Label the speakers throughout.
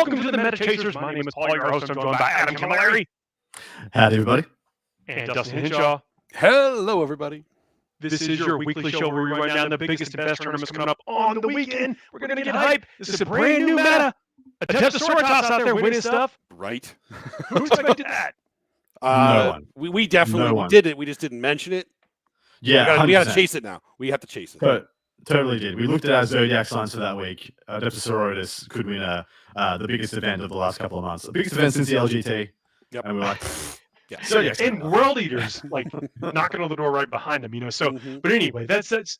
Speaker 1: Welcome to the Meta Chasers. My name is Paul, your host. I'm joined by Adam Camilleri.
Speaker 2: Howdy, everybody.
Speaker 1: And Dustin Henshaw.
Speaker 3: Hello, everybody.
Speaker 1: This is your weekly show where we run down the biggest and best tournaments coming up on the weekend. We're going to get hype. This is a brand new meta. Adeptus out there winning stuff.
Speaker 3: Right.
Speaker 1: Who expected that?
Speaker 2: No one.
Speaker 3: We definitely did it. We just didn't mention it.
Speaker 2: Yeah,
Speaker 3: we got to chase it now. We have to chase it.
Speaker 2: But totally did. We looked at our zodiac signs for that week. Adeptus could win the biggest event of the last couple of months. The biggest event since the LGT.
Speaker 3: Yep.
Speaker 2: And we were like,
Speaker 3: yeah.
Speaker 1: Zodiacs and World Eaters like knocking on the door right behind them, So, but anyway, that's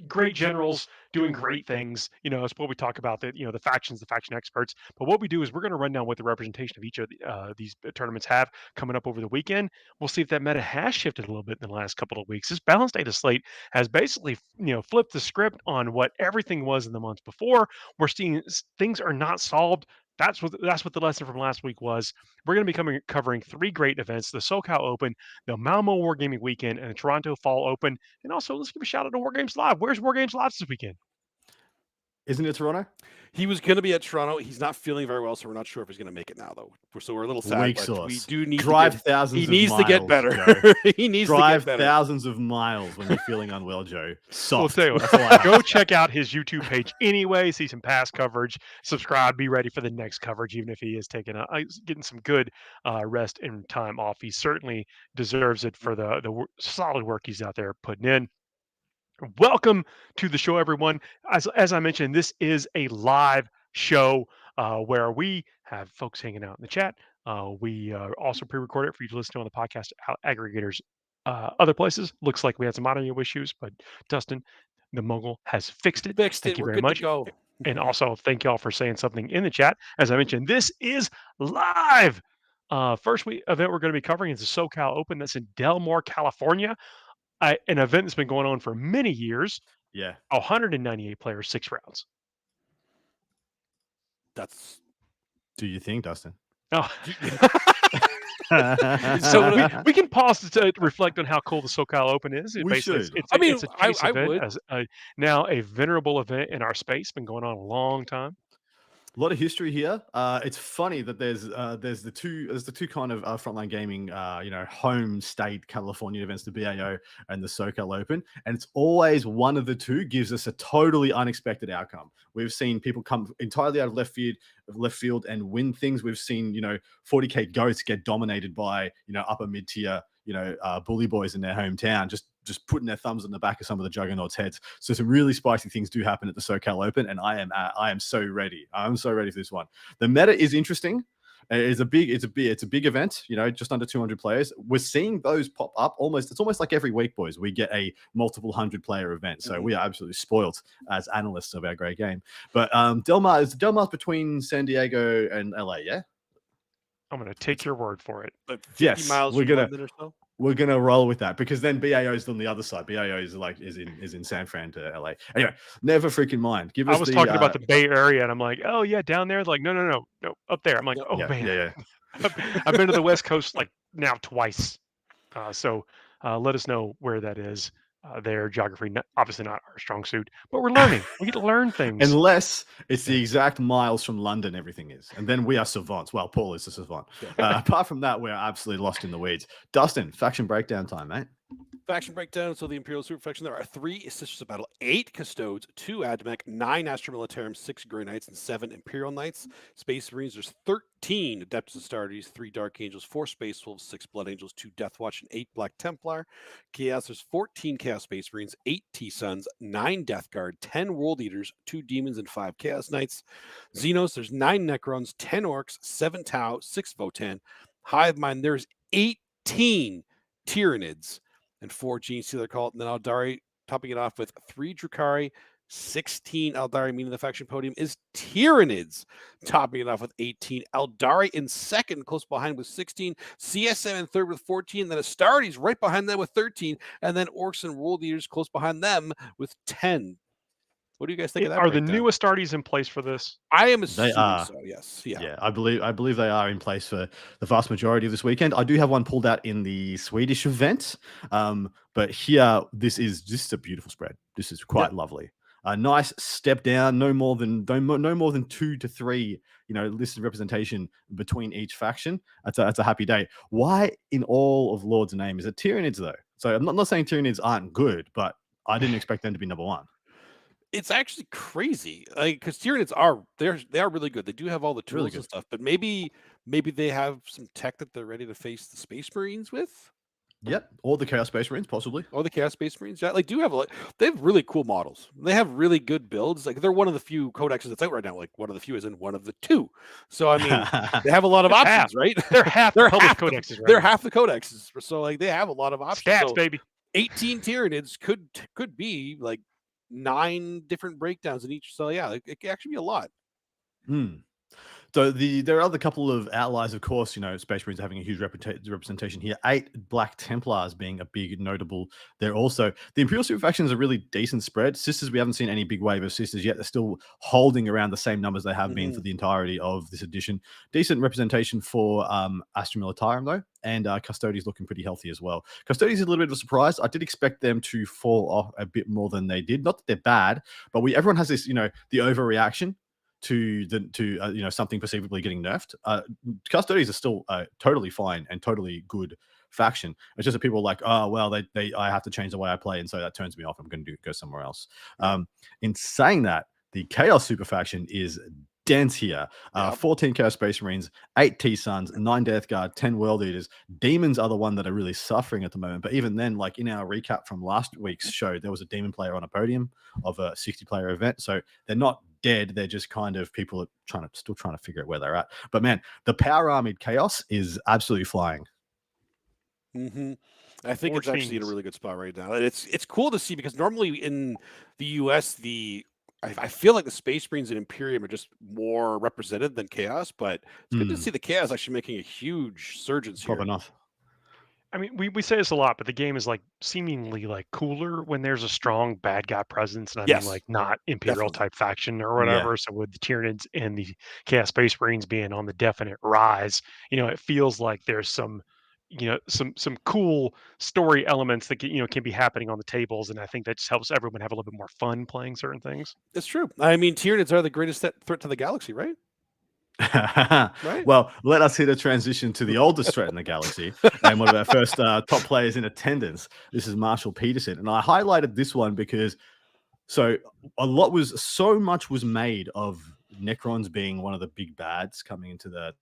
Speaker 1: great generals doing great things. That's what we talk about. The factions, the faction experts. But what we do is we're going to run down what the representation of each of these tournaments have coming up over the weekend. We'll see if that meta has shifted a little bit in the last couple of weeks. This balanced data slate has basically flipped the script on what everything was in the months before. We're seeing things are not solved. That's what the lesson from last week was. We're going to be covering three great events: the SoCal Open, the Malmo Wargaming Weekend, and the Toronto Fall Open. And also, let's give a shout out to Wargames Live. Where's Wargames Live this weekend?
Speaker 2: isn't it Toronto?
Speaker 3: He was going to be at Toronto. He's not feeling very well, so we're not sure if he's going to make it now, though. So we're a little sad. But we do need
Speaker 2: to thousands.
Speaker 3: He needs to get better.
Speaker 2: He needs to get better. Thousands of miles when you're feeling unwell, Joe.
Speaker 1: Soft. Well, go check out his YouTube page anyway. See some past coverage. Subscribe. Be ready for the next coverage, even if he is getting some good rest and time off. He certainly deserves it for the solid work he's out there putting in. Welcome to the show, everyone. As I mentioned, this is a live show where we have folks hanging out in the chat. We also pre-record it for you to listen to on the podcast aggregators other places. Looks like we had some audio issues, but Dustin, the mogul, has fixed it. Thank you very much.
Speaker 3: Go.
Speaker 1: And also, thank y'all for saying something in the chat. As I mentioned, this is live. First event we're going to be covering is the SoCal Open. That's in Del Mar, California. An event that's been going on for many years.
Speaker 2: Yeah.
Speaker 1: 198 players, 6 rounds.
Speaker 2: Do you think, Dustin?
Speaker 1: Oh. So we can pause to reflect on how cool the SoCal Open is.
Speaker 2: We should.
Speaker 1: It's a chase event, now a venerable event in our space. Been going on a long time.
Speaker 2: A lot of history here. It's funny that there's the two kind of frontline gaming, home state California events, the BAO and the SoCal Open, and it's always one of the two gives us a totally unexpected outcome. We've seen people come entirely out of left field and win things. We've seen 40k goats get dominated by upper mid tier bully boys in their hometown, just putting their thumbs on the back of some of the juggernauts' heads. So some really spicy things do happen at the SoCal Open, and I am so ready. I'm so ready for this one. The meta is interesting. It's a big event. Just under 200 players. We're seeing those pop up almost. It's almost like every week, boys. We get a multiple 100-player event. So we are absolutely spoiled as analysts of our great game. But Del Mar's between San Diego and LA. Yeah.
Speaker 1: I'm going to take your word for it.
Speaker 3: But 50 miles from London or so?
Speaker 2: We're gonna roll with that because then BAO is on the other side. BAO is in San Fran to LA. Anyway, never freaking mind.
Speaker 1: I was talking about the Bay Area, and I'm like, oh yeah, down there. Like, no, up there. I'm like, man.
Speaker 2: Yeah.
Speaker 1: I've been to the West Coast like now twice. So let us know where that is. Their geography, obviously not our strong suit, but we're learning. We get to learn things.
Speaker 2: Unless it's the exact miles from London, everything is. And then we are savants. Well, Paul is a savant. Apart from that, we're absolutely lost in the weeds. Dustin, faction breakdown time, mate.
Speaker 3: Faction breakdown. So the Imperial Super Faction, there are 3 Sisters of Battle, 8 Custodes, 2 Admech, 9 Astra Militarum, 6 Grey Knights, and 7 Imperial Knights. Space Marines, there's 13 Adeptus Astartes, 3 Dark Angels, 4 Space Wolves, 6 Blood Angels, 2 Death Watch, and 8 Black Templar. Chaos, there's 14 Chaos Space Marines, 8 T-Suns, 9 Death Guard, 10 World Eaters, 2 Demons, and 5 Chaos Knights. Xenos, there's 9 Necrons, 10 Orcs, 7 Tau, 6 Votan. Hive Mind, there's 18 Tyranids and 4 Gene Stealer Cult, and then Aldari topping it off with 3 Drukhari, 16 Aldari, meaning the faction podium is Tyranids, topping it off with 18. Aldari in second, close behind with 16. CSM in third with 14. Then Astartes right behind them with 13. And then Orcs and World Eaters close behind them with 10. What do you guys think of that?
Speaker 1: Are the new Astartes in place for this?
Speaker 3: I am assuming so, yes.
Speaker 2: Yeah, I believe they are in place for the vast majority of this weekend. I do have one pulled out in the Swedish event. But here, this is a beautiful spread. This is quite lovely. A nice step down, no more than 2 to 3, listed representation between each faction. That's a happy day. Why in all of Lord's name is it Tyranids though? So I'm not saying Tyranids aren't good, but I didn't expect them to be number 1.
Speaker 3: It's actually crazy, like, because Tyranids they are really good. They do have all the
Speaker 2: Really
Speaker 3: tools and
Speaker 2: good.
Speaker 3: stuff, but maybe they have some tech that they're ready to face the Space Marines with,
Speaker 2: Yep. Or the Chaos Space Marines, possibly.
Speaker 3: or the Chaos Space Marines. Yeah, like, they have really cool models. They have really good builds. Like, they're one of the few codexes that's out right now. Like, one of the few is in one of the 2. So I mean, they have a lot of
Speaker 1: It's
Speaker 3: options,
Speaker 1: half.
Speaker 3: right?
Speaker 1: They're half
Speaker 3: They're
Speaker 1: the public
Speaker 3: half the
Speaker 1: codexes right
Speaker 3: they're
Speaker 1: now.
Speaker 3: half the codexes. So like, they have a lot of options.
Speaker 1: Stats,
Speaker 3: So
Speaker 1: baby.
Speaker 3: 18 Tyranids could be like 9 different breakdowns in each. So yeah, it could actually be a lot.
Speaker 2: Hmm. So there are other couple of outliers, of course. Space Marines having a huge representation here. 8 Black Templars being a big notable. They're also the Imperial Super Faction is a really decent spread. Sisters, we haven't seen any big wave of Sisters yet. They're still holding around the same numbers they have been for the entirety of this edition. Decent representation for Astra Militarum though, and Custodes looking pretty healthy as well. Custodes is a little bit of a surprise. I did expect them to fall off a bit more than they did. Not that they're bad, but everyone has this, the overreaction to something perceivably getting nerfed. Custodes are still totally fine and totally good faction. It's just that people are like, oh well, I have to change the way I play, and so that turns me off. I'm going to go somewhere else. In saying that, the Chaos Super faction is dense here. 14 Chaos Space Marines, 8 T-Suns, 9 Death Guard, 10 World Eaters. Demons are the one that are really suffering at the moment. But even then, like in our recap from last week's show, there was a demon player on a podium of a 60-player event. So they're not dead. They're just kind of people are still trying to figure out where they're at. But man, the power armored Chaos is absolutely flying.
Speaker 3: I think it's actually in a really good spot right now. It's cool to see, because normally in the US, I feel like the Space Marines and Imperium are just more represented than Chaos, but it's good to see the Chaos actually making a huge surge here.
Speaker 2: Popping off.
Speaker 1: I mean, we say this a lot, but the game is like seemingly like cooler when there's a strong bad guy presence, and I mean like not Imperial type faction or whatever. So with the Tyranids and the Chaos Space Marines being on the definite rise, it feels like there's some some cool story elements that can be happening on the tables, and I think that just helps everyone have a little bit more fun playing certain things.
Speaker 3: It's true. I mean, Tyranids are the greatest threat to the galaxy, right? Right.
Speaker 2: Well, let us hit a transition to the oldest threat in the galaxy and one of our first top players in attendance. This is Marshall Peterson, and I highlighted this one because so much was made of Necrons being one of the big bads coming into the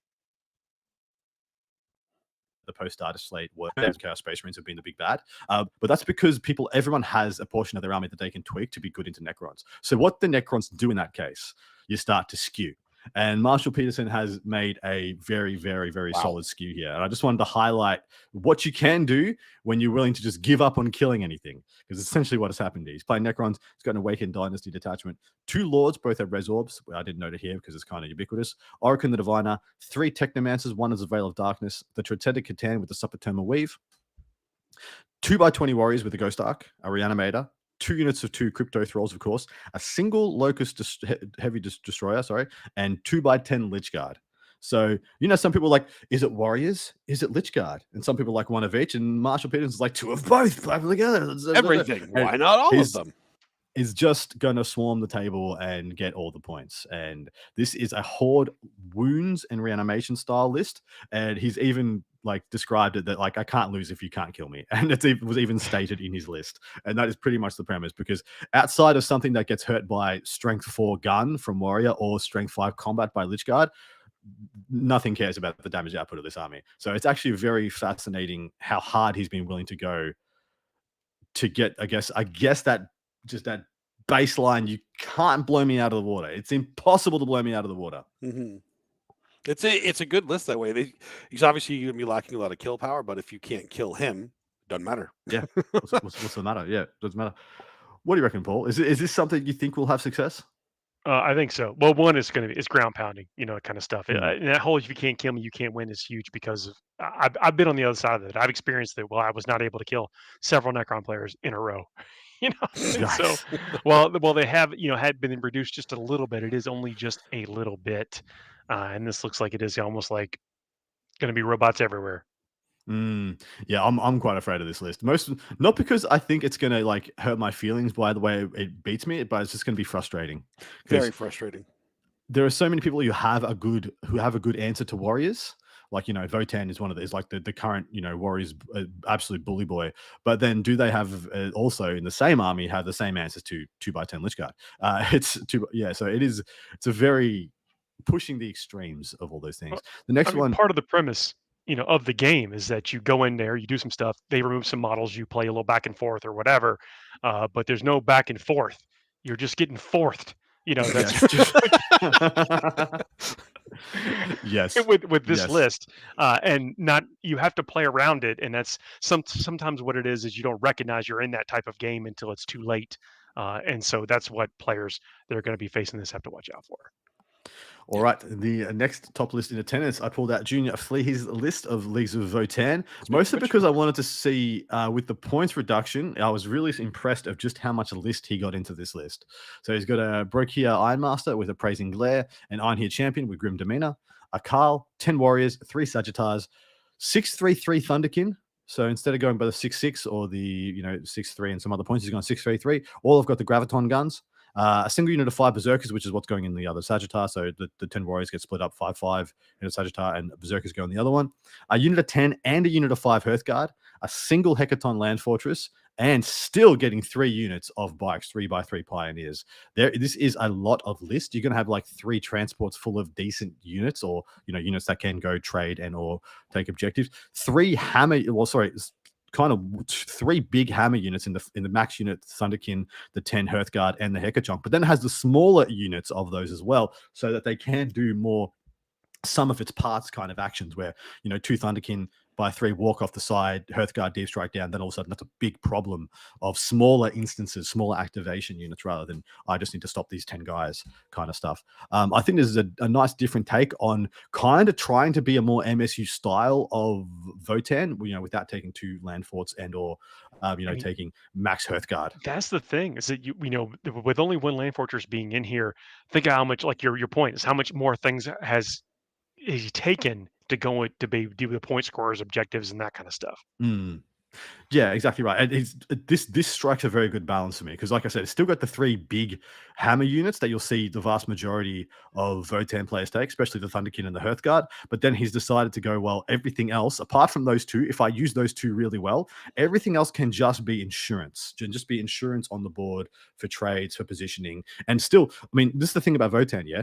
Speaker 2: post-data slate where Chaos Space Marines have been the big bad. But that's because everyone has a portion of their army that they can tweak to be good into Necrons. So what the Necrons do in that case, you start to skew. And Marshall Peterson has made a very, very, very solid skew here. And I just wanted to highlight what you can do when you're willing to just give up on killing anything, because essentially what has happened here. He's playing Necrons. He's got an Awakened Dynasty detachment. 2 Lords, both have Res Orbs. I didn't note it here because it's kind of ubiquitous. Orokin the Diviner. 3 Technomancers. 1 is a Veil of Darkness. The Triteta Catan with the Suppertoma Weave. 2x20 Warriors with the Ghost Arc. A Reanimator. 2 units of 2 Crypto Thralls, of course, a single Locust Heavy Destroyer, and 2x10 Lich Guard. So, some people are like, is it Warriors? Is it Lich Guard? And some people like 1 of each, and Marshall Peterson's like 2 of both. Together.
Speaker 3: Everything. Why not all of them?
Speaker 2: Is just going to swarm the table and get all the points. And this is a Horde wounds and reanimation style list. And he's even described it that I can't lose if you can't kill me. And it was even stated in his list. And that is pretty much the premise, because outside of something that gets hurt by strength 4 gun from Warrior or strength 5 combat by Lich Guard, nothing cares about the damage output of this army. So it's actually very fascinating how hard he's been willing to go to get, I guess that just that baseline. You can't blow me out of the water. It's impossible to blow me out of the water.
Speaker 3: It's a good list that way. He's obviously going to be lacking a lot of kill power, but if you can't kill him, doesn't matter.
Speaker 2: Yeah. What's the matter? Yeah, doesn't matter. What do you reckon, Paul? Is this something you think will have success?
Speaker 1: I think so. Well, one is it's ground pounding, kind of stuff. And that whole "if you can't kill me, you can't win" is huge, because of I've been on the other side of it. I've experienced it. Well, I was not able to kill several Necron players in a row. So while they have had been reduced just a little bit, it is only just a little bit, and this looks like it is almost like going to be robots everywhere.
Speaker 2: Yeah, I'm quite afraid of this list. Not because I think it's gonna like hurt my feelings by the way it beats me, but it's just gonna be frustrating
Speaker 3: Very
Speaker 2: because
Speaker 3: frustrating.
Speaker 2: there are so many people who have a good answer to warriors. Like, Votan is one of these, like the current, warriors, absolute bully boy. But then, do they have also in the same army have the same answers to 2x10 Lich Guard? It's two, yeah. So it's a very pushing the extremes of all those things.
Speaker 1: Well,
Speaker 2: The
Speaker 1: I
Speaker 2: next
Speaker 1: mean,
Speaker 2: one,
Speaker 1: part of the premise, of the game is that you go in there, you do some stuff, they remove some models, you play a little back and forth or whatever, but there's no back and forth. You're just getting forthed. That's
Speaker 2: yes, just yes,
Speaker 1: with this
Speaker 2: yes.
Speaker 1: list, and not you have to play around it, and that's sometimes what it is you don't recognize you're in that type of game until it's too late, and so that's what players that are going to be facing this have to watch out for.
Speaker 2: All right, the next top list in attendance, I pulled out Junior Flea's list of Leagues of Votan, mostly because I wanted to see, with the points reduction, I was really impressed of just how much list he got into this list. So he's got a Brokia Ironmaster with Appraising Glare, an Ironhear Champion with Grim Demeanor, a Carl, 10 Warriors, 3 Sagittars, 6-3-3 Thunderkin. So instead of going by the 6-6 or the 6-3 and some other points, he's gone 6-3-3. All have got the Graviton guns. A single unit of 5 Berserkers, which is what's going in the other Sagittar. So the 10 Warriors get split up 5-5 in a Sagittar, and Berserkers go in the other one. A unit of 10 and a unit of 5 Hearthguard, a single Hecaton Land Fortress, and still getting 3 units of bikes, 3x3 Pioneers. This is a lot of list. You're going to have like 3 transports full of decent units, or units that can go trade and or take objectives. 3 hammer. Well, sorry. Kind of 3 big hammer units in the max unit, Thunderkin, the 10 Hearthguard, and the Hekachonk. But then it has the smaller units of those as well, so that they can do more some of its parts kind of actions where 2 Thunderkin by 3 walk off the side, Hearthguard deep strike down. Then all of a sudden that's a big problem of smaller instances, smaller activation units, rather than I just need to stop these 10 guys kind of stuff. I think this is a nice different take on kind of trying to be a more MSU style of Votan, without taking 2 land forts and or taking max Hearthguard.
Speaker 1: That's the thing, is that with only 1 land fortress being in here, think of how much, like your point is how much more things has he taken to go to be do the point scorers objectives and that kind of stuff.
Speaker 2: Yeah, exactly right. And this strikes a very good balance for me because, like I said, it's still got the 3 big hammer units that you'll see the vast majority of Votan players take, especially the Thunderkin and the Hearthguard. But then he's decided to go, well, everything else, apart from those 2, if I use those 2 really well, everything else can just be insurance. Can just be insurance on the board for trades, for positioning. And still, I mean, this is the thing about Votan, yeah?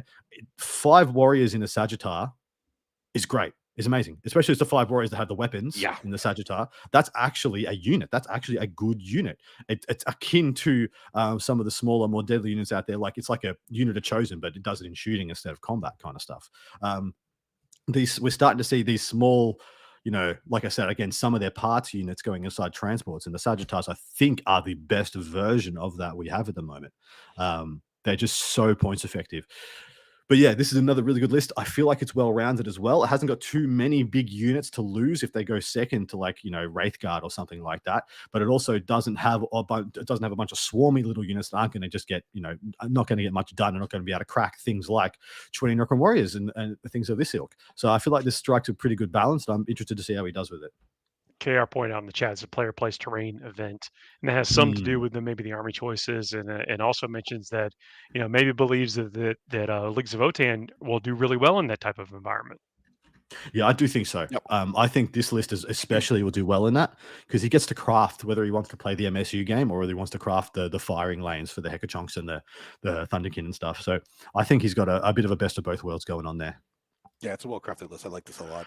Speaker 2: 5 warriors in a Sagittar is great. It's amazing, especially as the 5 warriors that have the weapons in the Sagittar. That's actually a unit. That's actually a good unit. It's akin to some of the smaller, more deadly units out there. Like it's like a unit of Chosen, but it does it in shooting instead of combat kind of stuff. We're starting to see these small, like I said, again, some of their parts units going inside transports, and the Sagittars, I think, are the best version of that we have at the moment. They're just so points effective. But yeah, this is another really good list. I feel like it's well-rounded as well. It hasn't got too many big units to lose if they go second to like, Wraithguard or something like that. But it also doesn't have a bunch of swarmy little units that aren't going to just get, not going to get much done and not going to be able to crack things like 20 Necron Warriors and things of this ilk. So I feel like this strikes a pretty good balance. And I'm interested to see how he does with it.
Speaker 1: KR pointed out in the chat, it's a player plays terrain event, and that has some to do with maybe the army choices, and also mentions that maybe believes that Leagues of Votan will do really well in that type of environment.
Speaker 2: Yeah, I do think so.
Speaker 3: Yep.
Speaker 2: I think this list especially will do well in that because he gets to craft whether he wants to play the MSU game or whether he wants to craft the firing lanes for the Hekachonks and the Thunderkin and stuff. So I think he's got a bit of a best of both worlds going on there.
Speaker 3: Yeah, it's a well-crafted list. I like this a lot.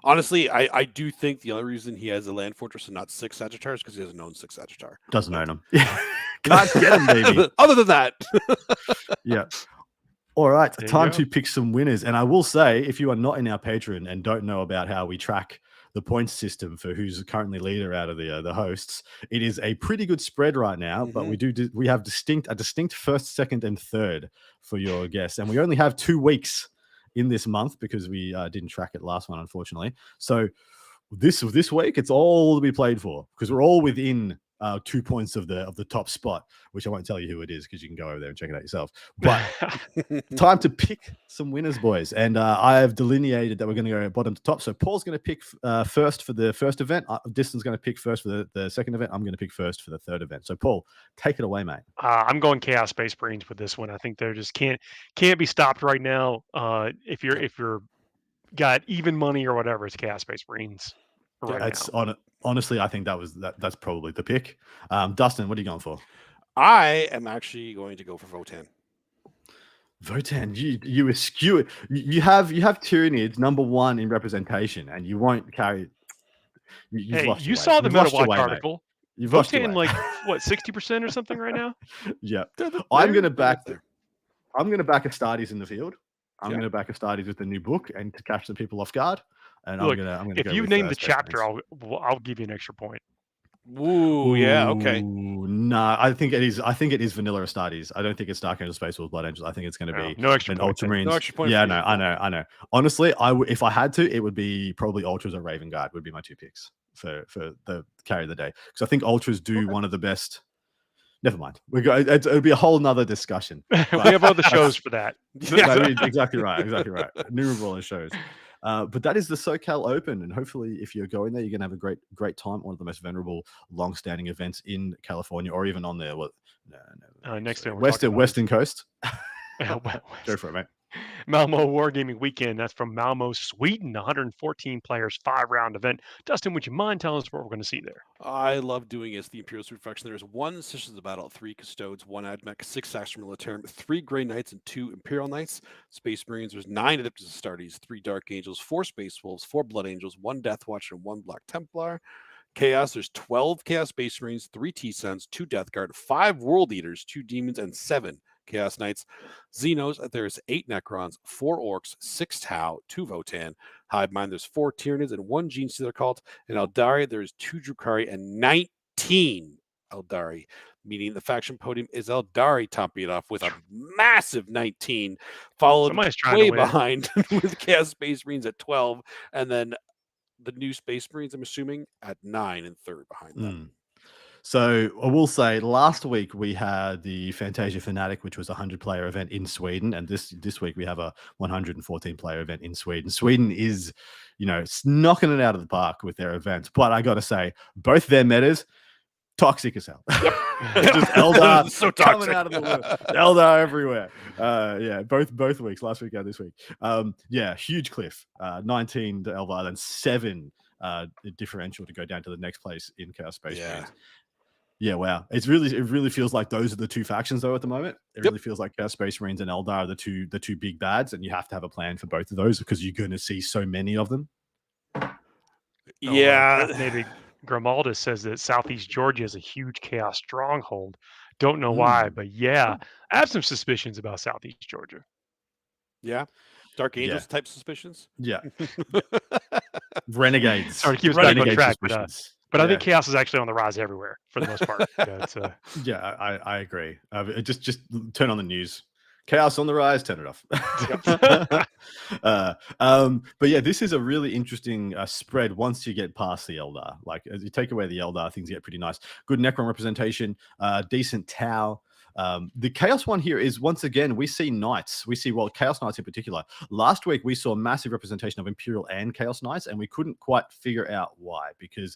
Speaker 3: I do think the only reason he has a land fortress and not 6 Sagittars is because he doesn't own 6 Sagittar.
Speaker 2: Doesn't own them. Yeah, can't get them, baby.
Speaker 3: Other than that,
Speaker 2: yeah. All right,
Speaker 1: There you
Speaker 2: time
Speaker 1: go.
Speaker 2: to pick some winners. And I will say, if you are not in our Patreon and don't know about how we track the points system for who's currently leader out of the hosts, it is a pretty good spread right now. But we have a distinct first, second, and third for your guests, and we only have 2 weeks in this month because we didn't track it last one, unfortunately. So this week, it's all to be played for because we're all within 2 points of the top spot, which I won't tell you who it is because you can go over there and check it out yourself. But time to pick some winners, boys. And I have delineated that we're going to go bottom to top. So Paul's going to pick first for the first event. Diston's going to pick first for the second event. I'm going to pick first for the third event. So Paul, take it away, mate.
Speaker 1: I'm going Chaos Space Marines with this one. I think they're just can't be stopped right now. If you're got even money or whatever, it's Chaos Space Marines right now.
Speaker 2: Honestly, I think that's probably the pick. Dustin, what are you going for?
Speaker 3: I am actually going to go for Votan.
Speaker 2: Votan, you eschew it. You have Tyranids number 1 in representation, and you won't carry.
Speaker 1: You saw the Meta Watch article.
Speaker 2: You've
Speaker 1: Votan like what 60% or something right now.
Speaker 2: Yeah, I'm going to back Astartes in the field. I'm going to back Astartes with the new book and to catch the people off guard. And
Speaker 1: Look,
Speaker 2: I'm gonna
Speaker 1: if you name the chapter, I'll give you an extra point.
Speaker 3: Ooh, yeah, okay.
Speaker 2: No, I think it is vanilla Astartes. I don't think it's Dark Angels, Space Wolves, Blood Angels. I think it's going to be
Speaker 1: no extra
Speaker 2: an
Speaker 1: point.
Speaker 2: Ultramarines.
Speaker 3: No extra point.
Speaker 2: Yeah, no, I know. Honestly, if I had to, it would be probably Ultras or Raven Guard would be my 2 picks for the carry of the day, because I think Ultras do one of the best. Never mind. It'll be a whole nother discussion.
Speaker 1: We have other shows for that.
Speaker 2: Yeah, exactly right. Numerable shows. But that is the SoCal Open, and hopefully, if you're going there, you're going to have a great time. One of the most venerable, long-standing events in California, or even on the
Speaker 1: next to
Speaker 2: Western Coast.
Speaker 1: Go
Speaker 2: for it, mate.
Speaker 1: Malmo Wargaming Weekend. That's from Malmo, Sweden. 114 players, 5-round event. Dustin, would you mind telling us what we're going to see there?
Speaker 3: I love doing it. It's the Imperial Super Faction. There's 1 Citizens of Battle, 3 Custodes, 1 Admech, 6 Astra Militarum, 3 Grey Knights, and 2 Imperial Knights. Space Marines. There's 9 Adeptus Astartes, 3 Dark Angels, 4 Space Wolves, 4 Blood Angels, 1 Death Watch, and 1 Black Templar. Chaos. There's 12 Chaos Space Marines, 3 T-Suns, 2 Death Guard, 5 World Eaters, 2 Demons, and 7 Chaos Knights. Xenos, there's 8 Necrons, 4 Orcs, 6 Tau, 2 Votan. Hive Mind, there's 4 Tyranids and 1 Gene Stealer Cult. And Eldari, there's 2 Drukhari and 19 Eldari, meaning the faction podium is Eldari topping it off with a massive 19, followed way behind with Chaos Space Marines at 12, and then the new Space Marines, I'm assuming, at 9 and third behind them.
Speaker 2: So I will say, last week we had the Fantasia Fanatic, which was a 100-player event in Sweden, and this week we have a 114-player event in Sweden. Sweden is, knocking it out of the park with their events, but I got to say, both their metas toxic as hell. Yep. Just Eldar
Speaker 3: so toxic.
Speaker 2: coming out of the wood. Eldar everywhere. Both weeks, last week and this week. Huge cliff. 19 to Eldar, then 7 differential to go down to the next place in Chaos Space Marines. Yeah, wow. It really feels like those are the 2 factions though at the moment. It really feels like Chaos Space Marines and Eldar are the two big bads, and you have to have a plan for both of those because you're going to see so many of them.
Speaker 1: Maybe Grimaldi says that Southeast Georgia is a huge chaos stronghold. Don't know why, but I have some suspicions about Southeast Georgia.
Speaker 3: Yeah. Dark Angels type suspicions?
Speaker 2: Yeah. Renegades.
Speaker 1: Sorry to keep us back on track, but I think chaos is actually on the rise everywhere for the most part.
Speaker 2: I agree. Just turn on the news. Chaos on the rise, turn it off. But yeah, this is a really interesting spread once you get past the Eldar. Like, as you take away the Eldar, things get pretty nice. Good Necron representation, decent Tau. The Chaos one here is, once again, we see Knights. We see, Chaos Knights in particular. Last week, we saw massive representation of Imperial and Chaos Knights, and we couldn't quite figure out why, because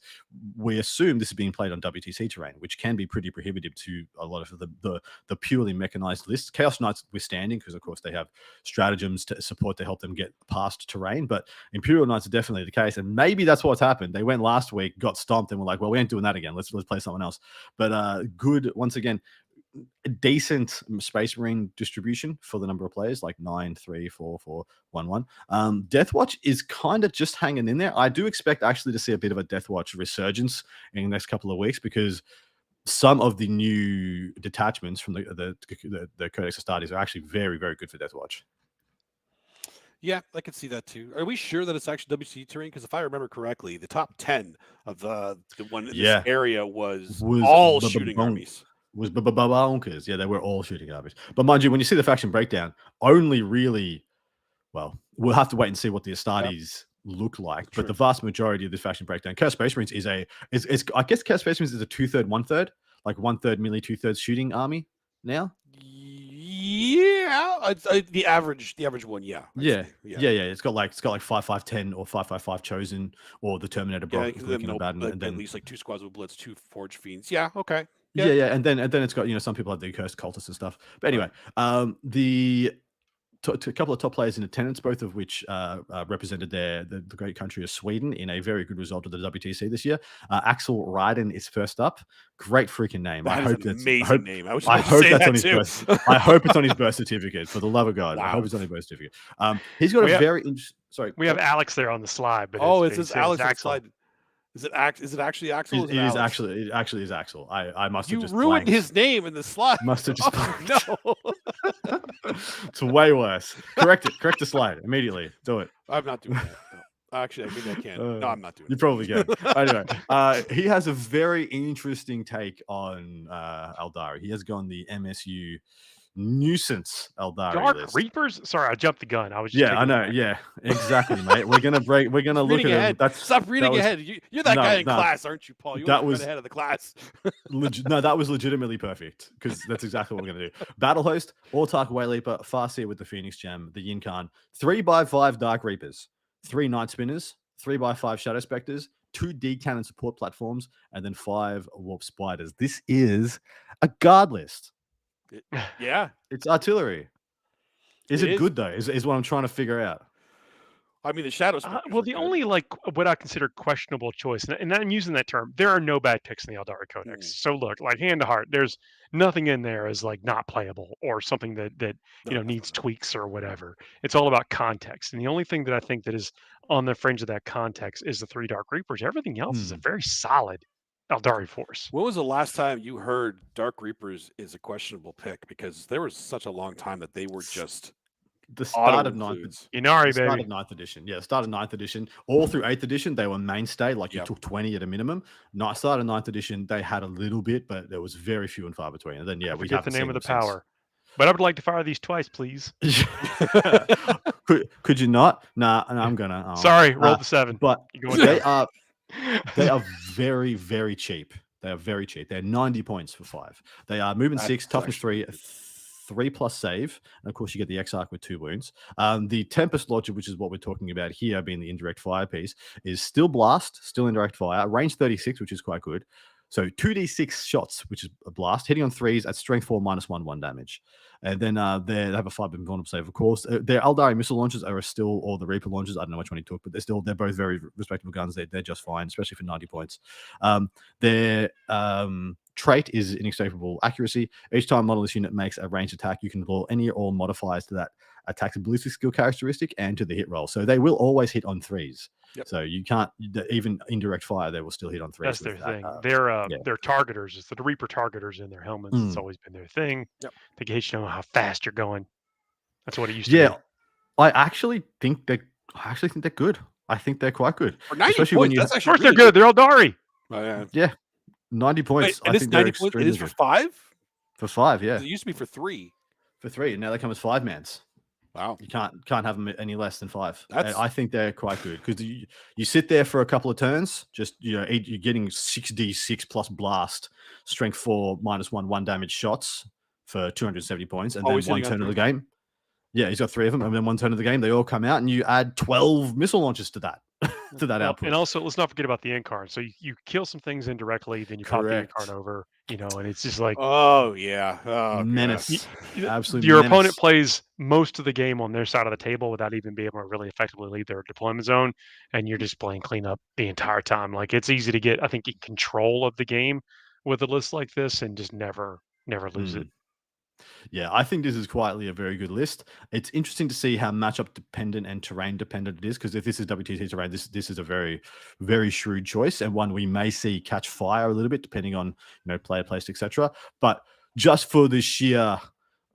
Speaker 2: we assume this is being played on WTC terrain, which can be pretty prohibitive to a lot of the purely mechanized lists. Chaos Knights withstanding, because, of course, they have stratagems to support to help them get past terrain, but Imperial Knights are definitely the case, and maybe that's what's happened. They went last week, got stomped, and were like, well, we ain't doing that again. Let's play someone else. But good, once again, a decent Space Marine distribution for the number of players, like 9, 3, 4, 4, 1, 1. Death Watch is kind of just hanging in there. I do expect actually to see a bit of a Death Watch resurgence in the next couple of weeks, because some of the new detachments from the Codex Astartes are actually very, very good for Death Watch.
Speaker 3: Yeah, I could see that too. Are we sure that it's actually WC terrain? Because if I remember correctly, the top 10 of the one in this area was all shooting armies.
Speaker 2: Was bonkers. Yeah, they were all shooting armies. But mind you, when you see the faction breakdown, only really, we'll have to wait and see what the Astartes look like,
Speaker 3: True.
Speaker 2: but the vast majority of this faction breakdown, Chaos Space Marines is I guess Chaos Space Marines is a 2/3, 1/3, like 1/3 melee, 2/3 shooting army now.
Speaker 3: Yeah, the average one. Yeah,
Speaker 2: Yeah. It's got like 5/5/10 or 5/5/5 chosen or the Terminator Brock with Wicked and Abaddon, and then
Speaker 3: at least like 2 squads with Blitz, 2 Forge Fiends. Yeah, okay.
Speaker 2: Yeah, and then it's got some people have the cursed cultists and stuff. But anyway, the a couple of top players in attendance, both of which represented the great country of Sweden in a very good result of the WTC this year. Axel Ryden is first up. Great freaking name.
Speaker 3: That
Speaker 2: I
Speaker 3: is
Speaker 2: hope
Speaker 3: an
Speaker 2: that's
Speaker 3: amazing name. I
Speaker 2: hope that's on his
Speaker 3: too.
Speaker 2: birth. I hope it's on his birth certificate. For the love of God,
Speaker 3: Wow.
Speaker 2: I hope it's on his birth certificate. He's got a very sorry.
Speaker 1: We have Alex there on the slide, but
Speaker 3: it says Alex on the slide. Is it actually Axel?
Speaker 2: It actually is Axel. I must have just
Speaker 3: ruined his name in the slide.
Speaker 2: Must have just
Speaker 3: no.
Speaker 2: It's way worse. Correct the slide immediately. Do it.
Speaker 3: I'm not doing that. No. Actually, maybe I can. No, I'm not doing it.
Speaker 2: You probably can. Anyway, he has a very interesting take on Eldari. He has gone the MSU nuisance Eldari
Speaker 1: Dark
Speaker 2: list.
Speaker 1: Reapers? Sorry, I jumped the gun. I was just
Speaker 2: I know. Yeah, exactly, mate. We're gonna look at
Speaker 3: it. Stop reading ahead. You're that guy in class, aren't you, Paul? You was ahead of the class.
Speaker 2: No, that was legitimately perfect because that's exactly what we're gonna do. Battle host, Autarch Wayleaper, Farseer with the Phoenix Gem, the Yin Khan, 3x5 Dark Reapers, 3 Night Spinners, 3x5 Shadow Specters, 2 D Cannon support platforms, and then 5 Warp Spiders. This is a guard list. It's artillery. Is it good though? Is what I'm trying to figure out.
Speaker 3: I mean, the shadows.
Speaker 1: Well, the only what I consider questionable choice, and I'm using that term. There are no bad picks in the Eldari Codex. So look, like hand to heart, there's nothing in there as like not playable or something that needs tweaks or whatever. It's all about context, and the only thing that I think that is on the fringe of that context is the 3 Dark Reapers. Everything else is a very solid Eldari force.
Speaker 3: When was the last time you heard Dark Reapers is a questionable pick? Because there was such a long time that they were just
Speaker 2: the start of 9th
Speaker 1: Inari,
Speaker 2: start of 9th edition. Yeah, start of 9th edition. All through 8th edition, they were mainstay. Like you took 20 at a minimum. Start of 9th edition, they had a little bit, but there was very few and far between. And then we
Speaker 1: get the name of the power. But I would like to fire these twice, please.
Speaker 2: Could you not? Nah, I'm gonna.
Speaker 1: Sorry, roll the 7.
Speaker 2: But they are very, very cheap. They are very cheap. They're 90 points for 5. They are movement 6, toughness 3, 3+ save, and of course you get the Exarch with 2 wounds. The Tempest Lodger, which is what we're talking about here, being the indirect fire piece, is still blast, still indirect fire, range 36, which is quite good. So 2d6 shots, which is a blast, hitting on 3s at strength 4 -1/1 damage. And then they have a 5 vulnerable save, of course. Their Eldari missile launchers are still, or the Reaper launchers, I don't know which one he took, but they're both very respectable guns. They're just fine, especially for 90 points. Their trait is inescapable accuracy. Each time model this unit makes a ranged attack, you can roll any or all modifiers to that attack's ballistic skill characteristic and to the hit roll. So they will always hit on 3s. Yep. So you can't, even indirect fire, they will still hit on 3s.
Speaker 1: That's their thing. Their targeters, it's the Reaper targeters in their helmets. It's always been their thing.
Speaker 3: Yep.
Speaker 1: They get you know how fast you're going. That's what it used to be.
Speaker 2: Yeah, I actually think they're good. I think they're quite good.
Speaker 3: For 90 especially points,
Speaker 1: of course they're good. They're Eldari.
Speaker 3: Oh,
Speaker 2: yeah. 90 points.
Speaker 3: Wait, and I think 90 points. It is for 5?
Speaker 2: For 5, yeah.
Speaker 3: It used to be for 3.
Speaker 2: For 3, and now they come as 5-mans.
Speaker 3: Wow.
Speaker 2: You can't have them any less than 5. I think they're quite good because you sit there for a couple of turns, just you're getting 6d6 plus blast, strength 4 -1/1 damage shots for 270 points, and then one turn of the game. Yeah, he's got 3 of them, and then one turn of the game, they all come out, and you add 12 missile launches to that. To that output.
Speaker 1: And also, let's not forget about the Incarn. So you kill some things indirectly, then you pop the Incarn over, and it's just like,
Speaker 2: menace. Absolutely.
Speaker 1: Your opponent plays most of the game on their side of the table without even being able to really effectively leave their deployment zone, and you're just playing cleanup the entire time. Like it's easy to get, I think, in control of the game with a list like this and just never lose it.
Speaker 2: Yeah, I think this is quietly a very good list. It's interesting to see how matchup dependent and terrain dependent it is, because if this is WTC terrain, this is a very, very shrewd choice, and one we may see catch fire a little bit depending on player placed, etc. But just for the sheer,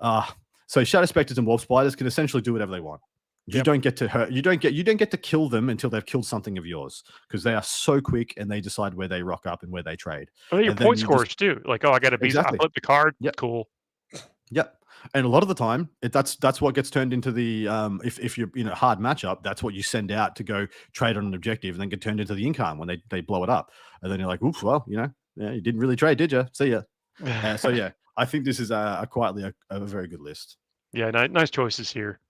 Speaker 2: so Shadow Specters and Warp Spiders can essentially do whatever they want. You don't get to hurt. You don't get to kill them until they've killed something of yours, because they are so quick and they decide where they rock up and where they trade.
Speaker 1: Well, your point scorers too. Like, I got to be. I flip the card.
Speaker 2: Yep.
Speaker 1: Cool.
Speaker 2: Yep. And a lot of the time, that's what gets turned into the if you're hard matchup, that's what you send out to go trade on an objective, and then get turned into the income when they blow it up, and then you're like, oops, well, yeah, you didn't really trade, did you? See ya. So yeah, I think this is quietly a very good list.
Speaker 1: Yeah, nice choices here.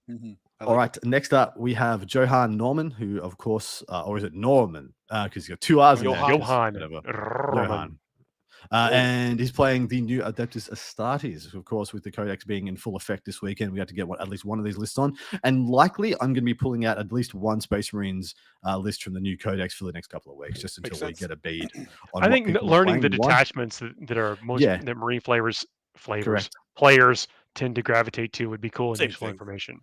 Speaker 2: All right, next up we have Johan Norman, who of course, or is it Norman? Because he's got two R's in there.
Speaker 1: Johan.
Speaker 2: Johan. And he's playing the new Adeptus Astartes, of course, with the codex being in full effect this weekend. We have to get at least one of these lists on, and likely I'm going to be pulling out at least one Space Marines list from the new codex for the next couple of weeks, just until we get a bead. On
Speaker 1: I think learning the detachments that are most that Marine players tend to gravitate to would be cool and useful information.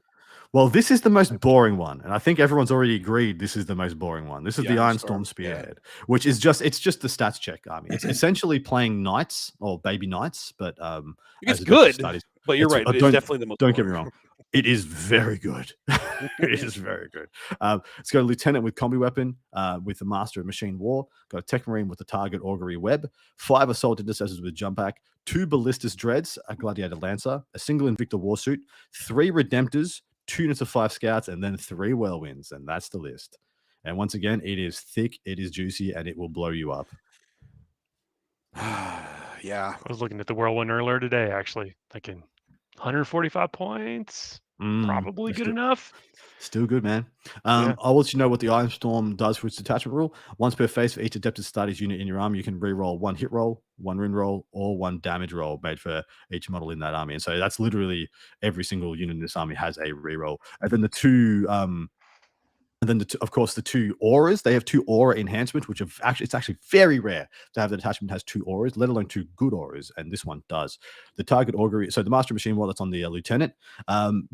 Speaker 2: Well, this is the most boring one, and I think everyone's already agreed this is the most boring one. This is the Ironstorm Spearhead, which is just the stats check army. It's essentially playing knights or baby knights, but
Speaker 3: it's good. But you're right. It's definitely the most.
Speaker 2: Don't get me wrong. It is very good. It is very good. It's got a lieutenant with combi weapon, with the master of machine war. Got a tech marine with the target augury web. 5 assault intercessors with jump pack. 2 ballistas dreads, a gladiator lancer, a single invictor warsuit, 3 redemptors, 2 units of 5 scouts, and then 3 whirlwinds, and that's the list. And once again, it is thick, it is juicy, and it will blow you up.
Speaker 3: Yeah,
Speaker 1: I was looking at the whirlwind earlier today, actually, thinking 145 points, probably good enough.
Speaker 2: Still good, man. I'll let you know what the Ironstorm does for its detachment rule. Once per phase, for each Adeptus Astartes unit in your army, you can re-roll 1 hit roll, 1 win roll, or 1 damage roll made for each model in that army. And so that's literally every single unit in this army has a re-roll. And then the two of course, the 2 auras. They have 2 aura enhancements, which it's actually very rare to have the detachment has 2 auras, let alone 2 good auras, and this one does. The target augury, so the master machine war that's on the lieutenant,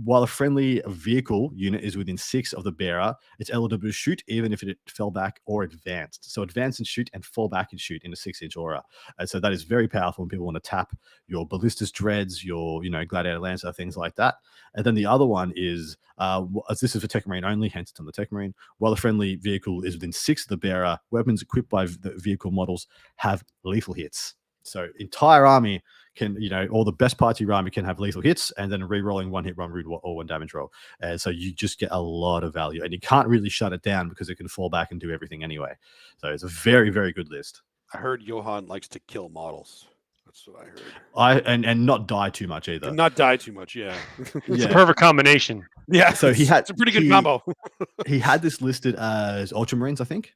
Speaker 2: while a friendly vehicle unit is within 6 of the bearer, it's eligible to shoot even if it fell back or advanced. So advance and shoot, and fall back and shoot in a 6-inch aura. And so that is very powerful when people want to tap your ballistas dreads, your gladiator lancer, things like that. And then the other one is this is for tech marine only, hence it's on the tech marine. While the friendly vehicle is within 6 of the bearer, weapons equipped by the vehicle models have lethal hits. So entire army can, all the best parts of your army can have lethal hits, and then re-rolling 1 hit, 1 root, or 1 damage roll. And so you just get a lot of value, and you can't really shut it down because it can fall back and do everything anyway. So it's a very, very good list.
Speaker 3: I heard Johan likes to kill models. That's what I heard.
Speaker 2: And not die too much either.
Speaker 3: Not die too much, yeah.
Speaker 1: It's a perfect combination.
Speaker 3: Yeah.
Speaker 2: So
Speaker 3: it's a pretty good combo.
Speaker 2: He had this listed as Ultramarines, I think.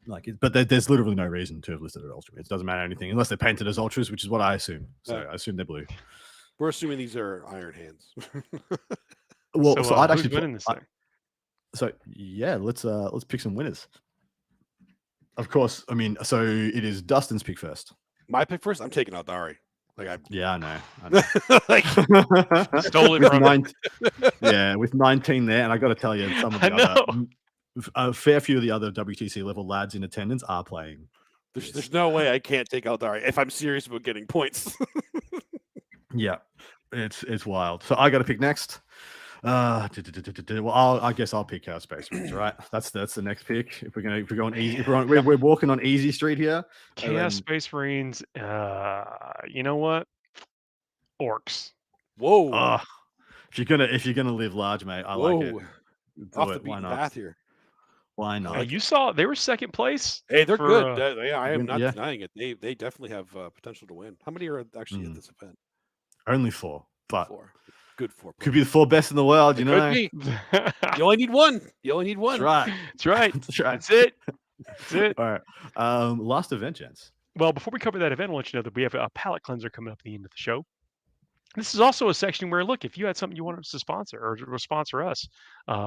Speaker 2: But there's literally no reason to have listed it as Ultramarines. It doesn't matter anything unless they're painted as Ultras, which is what I assume. So I assume they're blue.
Speaker 3: We're assuming these are Iron Hands.
Speaker 2: Well, so I'd actually
Speaker 1: winning this thing.
Speaker 2: So yeah, let's pick some winners. Of course, I mean, so it is Dustin's pick first.
Speaker 3: My pick first. I'm taking out Dari.
Speaker 2: Yeah, I know.
Speaker 1: Stole it from him.
Speaker 2: Yeah, with 19 there, and I got to tell you, some of the a fair few of the other WTC level lads in attendance are playing.
Speaker 3: There's no way I can't take out Dari if I'm serious about getting points.
Speaker 2: Yeah, it's wild. So I got to pick next. Well, I guess I'll pick our Space Marines, right? That's the next pick. If we're going easy, we're walking on easy street here.
Speaker 1: Chaos Space Marines. You know what? Orcs.
Speaker 3: Whoa.
Speaker 2: If you're gonna live large, mate, I like it.
Speaker 3: Off the beaten path here.
Speaker 2: Why not?
Speaker 1: You saw they were second place.
Speaker 3: Hey, they're good. I am not denying it. They definitely have potential to win. How many are actually at this event?
Speaker 2: Only 4, but
Speaker 3: 4. Good 4.
Speaker 2: Could be the 4 best in the world,
Speaker 3: You only need one. That's
Speaker 2: right.
Speaker 1: That's right.
Speaker 2: That's
Speaker 1: it.
Speaker 2: All right. Last event, gents.
Speaker 1: Well, before we cover that event, I'll let you know that we have a palette cleanser coming up at the end of the show. This is also a section where, look, if you had something you wanted us to sponsor or sponsor us,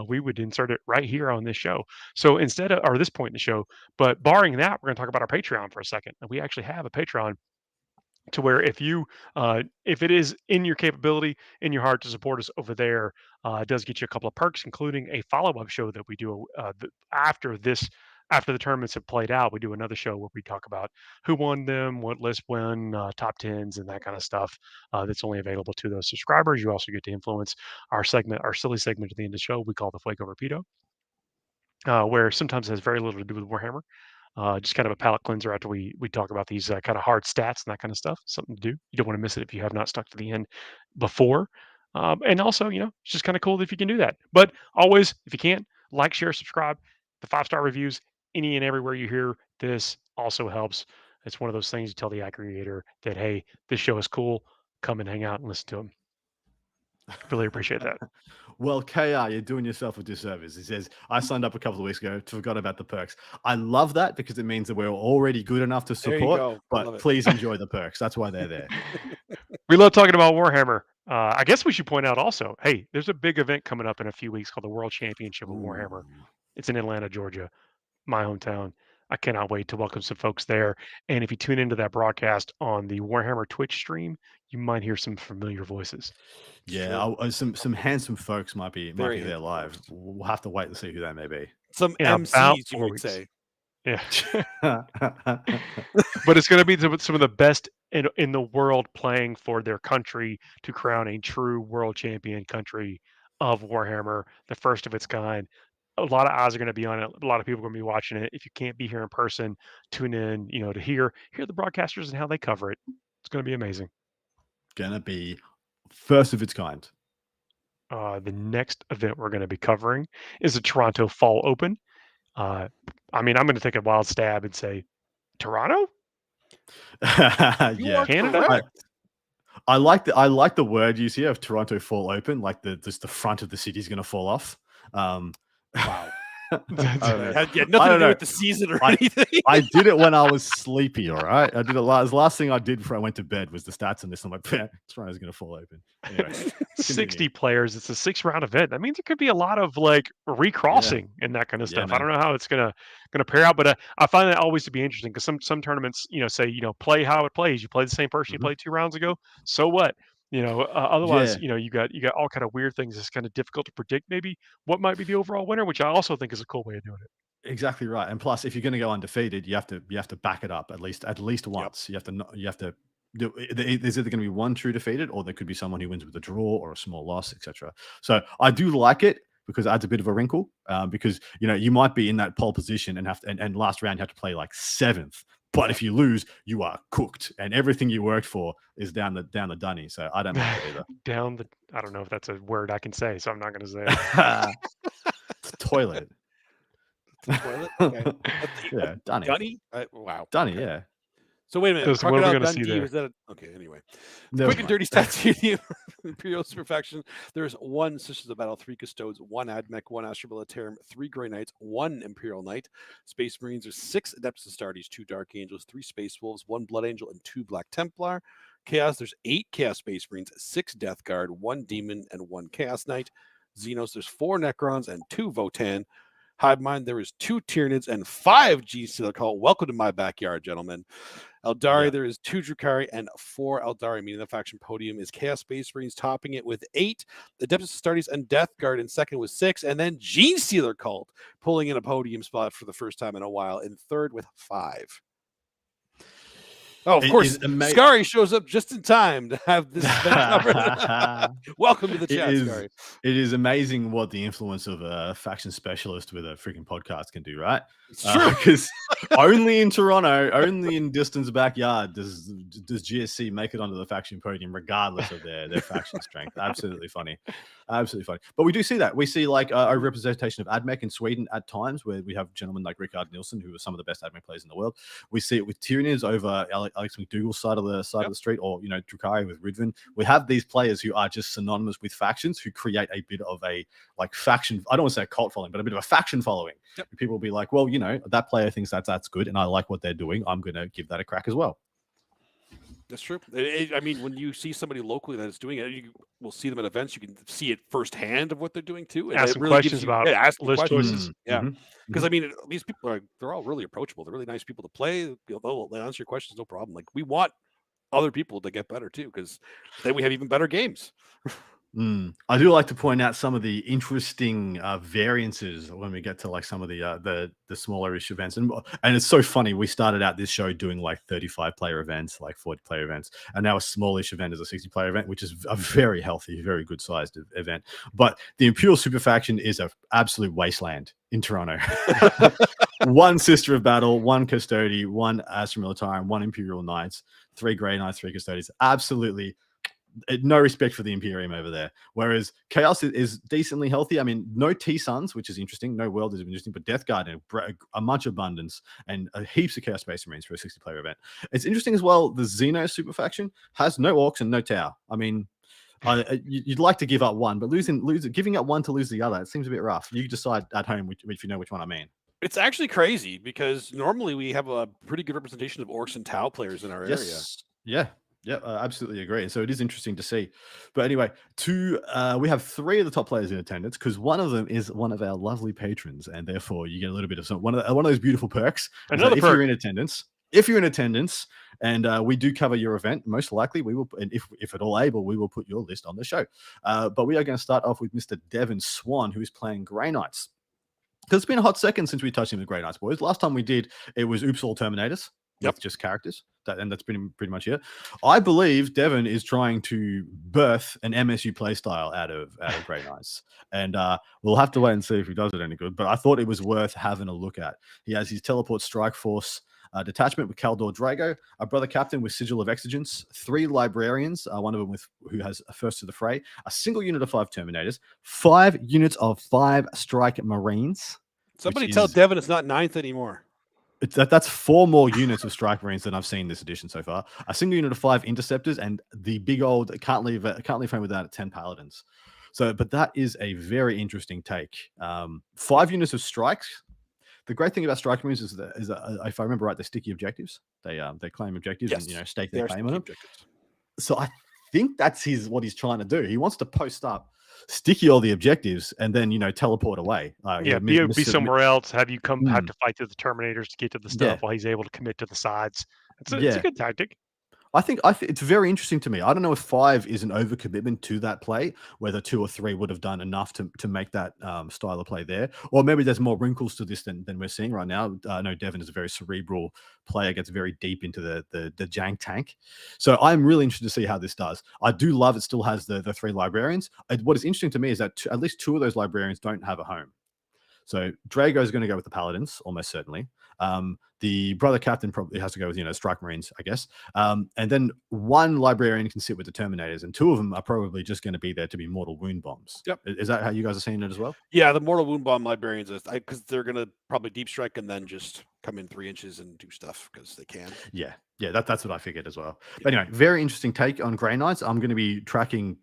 Speaker 1: we would insert it right here on this show. So instead of, or this point in the show, but barring that, we're going to talk about our Patreon for a second. And we actually have a Patreon to where if it is in your capability, in your heart to support us over there, it does get you a couple of perks, including a follow-up show that we do after the tournaments have played out. We do another show where we talk about who won them, what list won, top 10s, and that kind of stuff. That's only available to those subscribers. You also get to influence our silly segment at the end of the show we call the Fuego Rapido, where sometimes it has very little to do with Warhammer. Just kind of a palate cleanser after we talk about these kind of hard stats and that kind of stuff. Something to do. You don't want to miss it if you have not stuck to the end before. And also, it's just kind of cool if you can do that. But always, if you can't, like, share, subscribe. The 5-star reviews, any and everywhere you hear this also helps. It's one of those things you tell the aggregator that, hey, this show is cool. Come and hang out and listen to them. Really appreciate that.
Speaker 2: Well, KR, you're doing yourself a disservice. He says, I signed up a couple of weeks ago, forgot about the perks. I love that because it means that we're already good enough to
Speaker 3: There you
Speaker 2: support,
Speaker 3: go.
Speaker 2: but please enjoy the perks. That's why they're there.
Speaker 1: We love talking about Warhammer. I guess we should point out also, hey, there's a big event coming up in a few weeks called the World Championship of Warhammer. It's in Atlanta, Georgia, my hometown. I cannot wait to welcome some folks there. And if you tune into that broadcast on the Warhammer Twitch stream, you might hear some familiar voices.
Speaker 2: Yeah, some handsome folks might be
Speaker 3: Very
Speaker 2: there
Speaker 3: handsome
Speaker 2: live.
Speaker 3: folks.
Speaker 2: We'll have to wait and see who that may be.
Speaker 3: Some
Speaker 1: In about
Speaker 3: MCs, you
Speaker 1: 4
Speaker 3: might
Speaker 1: weeks.
Speaker 3: say.
Speaker 1: Yeah. But it's going to be some of the best in the world playing for their country to crown a true world champion country of Warhammer, the first of its kind. A lot of eyes are going to be on it. A lot of people are going to be watching it. If you can't be here in person, tune in, to hear the broadcasters and how they cover it. It's going to be amazing.
Speaker 2: Gonna be first of its kind.
Speaker 1: The next event we're going to be covering is the Toronto Fall Open. I'm going to take a wild stab and say Toronto?
Speaker 2: Yeah,
Speaker 1: Canada?
Speaker 2: I like the word use here of Toronto Fall Open, like the front of the city's gonna fall off.
Speaker 3: Wow.
Speaker 2: It
Speaker 3: had nothing to do with the season or anything.
Speaker 2: I did it when I was sleepy. All right, I did it last. The last thing I did before I went to bed was the stats on this. I'm like, Toronto's gonna fall open. Anyway,
Speaker 1: 60 players. It's a 6-round event. That means there could be a lot of recrossing and that kind of stuff. I don't know how it's gonna pair out, but I find that always to be interesting because some tournaments, say play how it plays. You play the same person you played 2 rounds ago. So what? Otherwise, you got all kind of weird things. It's kind of difficult to predict maybe what might be the overall winner, which I also think is a cool way of doing it.
Speaker 2: Exactly right. And plus, if you're going to go undefeated, you have to back it up at least once.
Speaker 1: Yep.
Speaker 2: You have to do. There's either going to be one true defeated, or there could be someone who wins with a draw or a small loss, etc. So I do like it because it adds a bit of a wrinkle. Because you might be in that pole position and last round you have to play like 7th. But if you lose, you are cooked, and everything you worked for is down the dunny. So I don't like it either.
Speaker 1: I don't know if that's a word I can say, so I'm not going to say it.
Speaker 2: Toilet.
Speaker 3: Toilet? Okay.
Speaker 2: Yeah, dunny.
Speaker 3: Dunny? Wow.
Speaker 2: Dunny,
Speaker 3: okay.
Speaker 2: yeah.
Speaker 3: So wait a minute.
Speaker 1: So what are we
Speaker 3: Crocodile
Speaker 1: going to see
Speaker 3: Dundee,
Speaker 1: there?
Speaker 3: was that okay, anyway.
Speaker 2: Never
Speaker 3: Quick and
Speaker 2: mind.
Speaker 3: dirty stats here. Imperial Superfaction. There's 1 Sisters of Battle, 3 Custodes, 1 Admech, 1 Astra Militarum, 3 Grey Knights, 1 Imperial Knight. Space Marines, there's 6 Adeptus Astartes, 2 Dark Angels, 3 Space Wolves, 1 Blood Angel, and 2 Black Templar. Chaos, there's 8 Chaos Space Marines, 6 Death Guard, 1 Demon, and 1 Chaos Knight. Xenos, there's 4 Necrons and 2 Votan. Hive Mind, there is 2 Tyranids and 5 G-Sealer Call. Welcome to my backyard, gentlemen. Eldari, there is 2 Drukhari and 4 Eldari, meaning the faction podium is Chaos Space Marines topping it with 8. Adeptus Astartes and Death Guard in second with 6. And then Gene-Stealer Cult pulling in a podium spot for the first time in a while in third with 5. Oh, of course, Scary shows up just in time to have this event covered. Welcome to the chat, Scary.
Speaker 2: It is amazing what the influence of a faction specialist with a freaking podcast can do, right?
Speaker 3: It's true.
Speaker 2: Because only in Toronto, only in Dustin's backyard does GSC make it onto the faction podium, regardless of their faction strength. Absolutely funny. Absolutely funny. But we do see that. We see a representation of Admech in Sweden at times, where we have gentlemen like Rickard Nilsson, who are some of the best Admech players in the world. We see it with Tyranids over Alex McDougall's side of the street, or Drukhari with Ridvan. We have these players who are just synonymous with factions, who create a bit of a faction. I don't want to say a cult following, but a bit of a faction following. Yep. People will be like, well, that player thinks that's good, and I like what they're doing. I'm going to give that a crack as well.
Speaker 3: That's true. I mean, when you see somebody locally that is doing it, you will see them at events. You can see it firsthand of what they're doing too. And
Speaker 1: ask some questions about list choices.
Speaker 3: Yeah, because I mean, these people they're all really approachable. They're really nice people to play. They'll answer your questions, no problem. Like, we want other people to get better too, because then we have even better games.
Speaker 2: I do like to point out some of the interesting variances when we get to like some of the smaller-ish events, and it's so funny. We started out this show doing like 35-player events, like 40-player events, and now a smallish event is a 60-player event, which is a very healthy, very good-sized event. But the Imperial Super Faction is an absolute wasteland in Toronto. One Sister of Battle, one Custody, one Astra Militarum, one Imperial Knights, 3 Grey Knights, 3 Custodies. Absolutely no respect for the Imperium over there. Whereas Chaos is decently healthy. I mean, no T-Suns, which is interesting. No World is interesting, but Death Guard and a much abundance and heaps of Chaos Space Marines for a 60-player event. It's interesting as well. The Xeno Super Faction has no Orcs and no Tau. I mean, you'd like to give up one, but giving up one to lose the other, it seems a bit rough. You decide at home if you know which one I mean.
Speaker 3: It's actually crazy because normally we have a pretty good representation of Orcs and Tau players in our area.
Speaker 2: Yeah, I absolutely agree. So it is interesting to see. But anyway, we have 3 of the top players in attendance because one of them is one of our lovely patrons, and therefore you get a little bit of one of those beautiful perks.
Speaker 1: Another
Speaker 2: perk. If you're in attendance, and we do cover your event, most likely we will, and if at all able, we will put your list on the show. But we are going to start off with Mr. Devon Swan, who is playing Grey Knights. Because it's been a hot second since we touched him with Grey Knights, boys. Last time we did, it was Oops All Terminators. Yep, just characters, and that's been pretty much it. I believe Devon is trying to birth an MSU playstyle out of Grey Knights, and we'll have to wait and see if he does it any good. But I thought it was worth having a look at. He has his Teleport Strike Force detachment with Kaldor Drago, a Brother Captain with Sigil of Exigence, 3 Librarians, one of them who has a First to the Fray, a single unit of 5 Terminators, 5 units of 5 Strike Marines.
Speaker 3: Somebody tell Devon it's not 9th anymore.
Speaker 2: That's 4 more units of Strike Marines than I've seen this edition so far. A single unit of 5 Interceptors and the big old can't leave home without 10 Paladins. So, but that is a very interesting take. 5 units of strikes. The great thing about Strike Marines is if I remember right, they're sticky objectives. They claim objectives and stake their claim on them. So I think that's what he's trying to do. He wants to post up, sticky all the objectives, and then teleport away.
Speaker 1: Be somewhere else. Have you have to fight through the Terminators to get to the stuff while he's able to commit to the sides. It's a good tactic.
Speaker 2: I think it's very interesting to me. I don't know if 5 is an overcommitment to that play, whether 2 or 3 would have done enough to make that style of play there, or maybe there's more wrinkles to this than we're seeing right now. I know Devon is a very cerebral player, gets very deep into the jank tank. So I'm really interested to see how this does. I do love it still has the 3 Librarians. What is interesting to me is that at least 2 of those Librarians don't have a home. So Drago is going to go with the Paladins, almost certainly. The Brother Captain probably has to go with, Strike Marines, I guess. And then 1 Librarian can sit with the Terminators, and 2 of them are probably just going to be there to be Mortal Wound Bombs.
Speaker 3: Yep.
Speaker 2: Is that how you guys are seeing it as well?
Speaker 3: Yeah, the Mortal Wound Bomb Librarians, because they're going to probably deep strike and then just come in 3 inches and do stuff because they can.
Speaker 2: Yeah, that's what I figured as well. But anyway, very interesting take on Grey Knights. I'm going to be tracking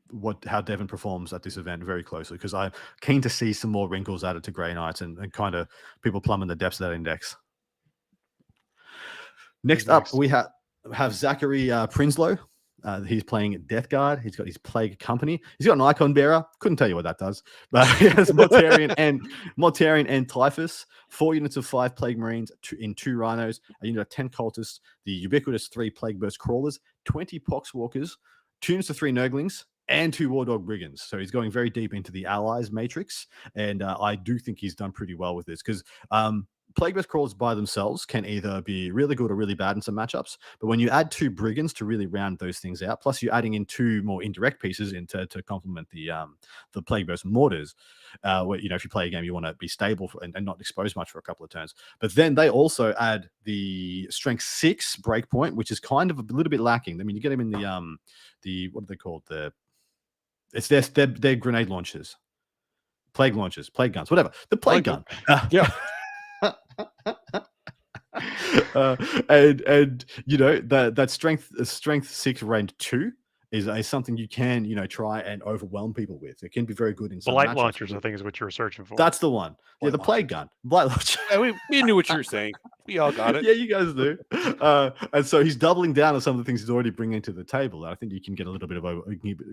Speaker 2: how Devon performs at this event very closely because I'm keen to see some more wrinkles added to Grey Knights and kind of people plumbing the depths of that index. Next up, we have Zachary Prinsloo. He's playing Death Guard. He's got his Plague Company. He's got an Icon Bearer. Couldn't tell you what that does. But he has Mortarion and Typhus. 4 units of 5 Plague Marines in 2 Rhinos. A unit of 10 Cultists. The ubiquitous 3 Plague Burst Crawlers. 20 Poxwalkers. 2 units of 3 Nurglings. And 2 War Dog Brigands. So he's going very deep into the Allies matrix. And I do think he's done pretty well with this because Plague Burst Crawlers by themselves can either be really good or really bad in some matchups. But when you add 2 Brigands to really round those things out, plus you're adding in 2 more indirect pieces to complement the Plague Burst Mortars, where, if you play a game, you want to be stable and not expose much for a couple of turns. But then they also add the Strength 6 breakpoint, which is kind of a little bit lacking. I mean, you get them in the what are they called? It's their grenade launchers, plague launchers, plague guns, whatever. The plague gun.
Speaker 3: Yeah.
Speaker 2: And that strength 6 range 2 is something you can try and overwhelm people with. It can be very good in some
Speaker 1: light
Speaker 2: matchups.
Speaker 1: launchers, I think, is what you were searching for.
Speaker 2: That's the one. Yeah, the plague gun, light launcher.
Speaker 3: Yeah, we knew what you were saying. We all got it.
Speaker 2: Yeah, you guys do. And so he's doubling down on some of the things he's already bringing to the table. I think you can get a little bit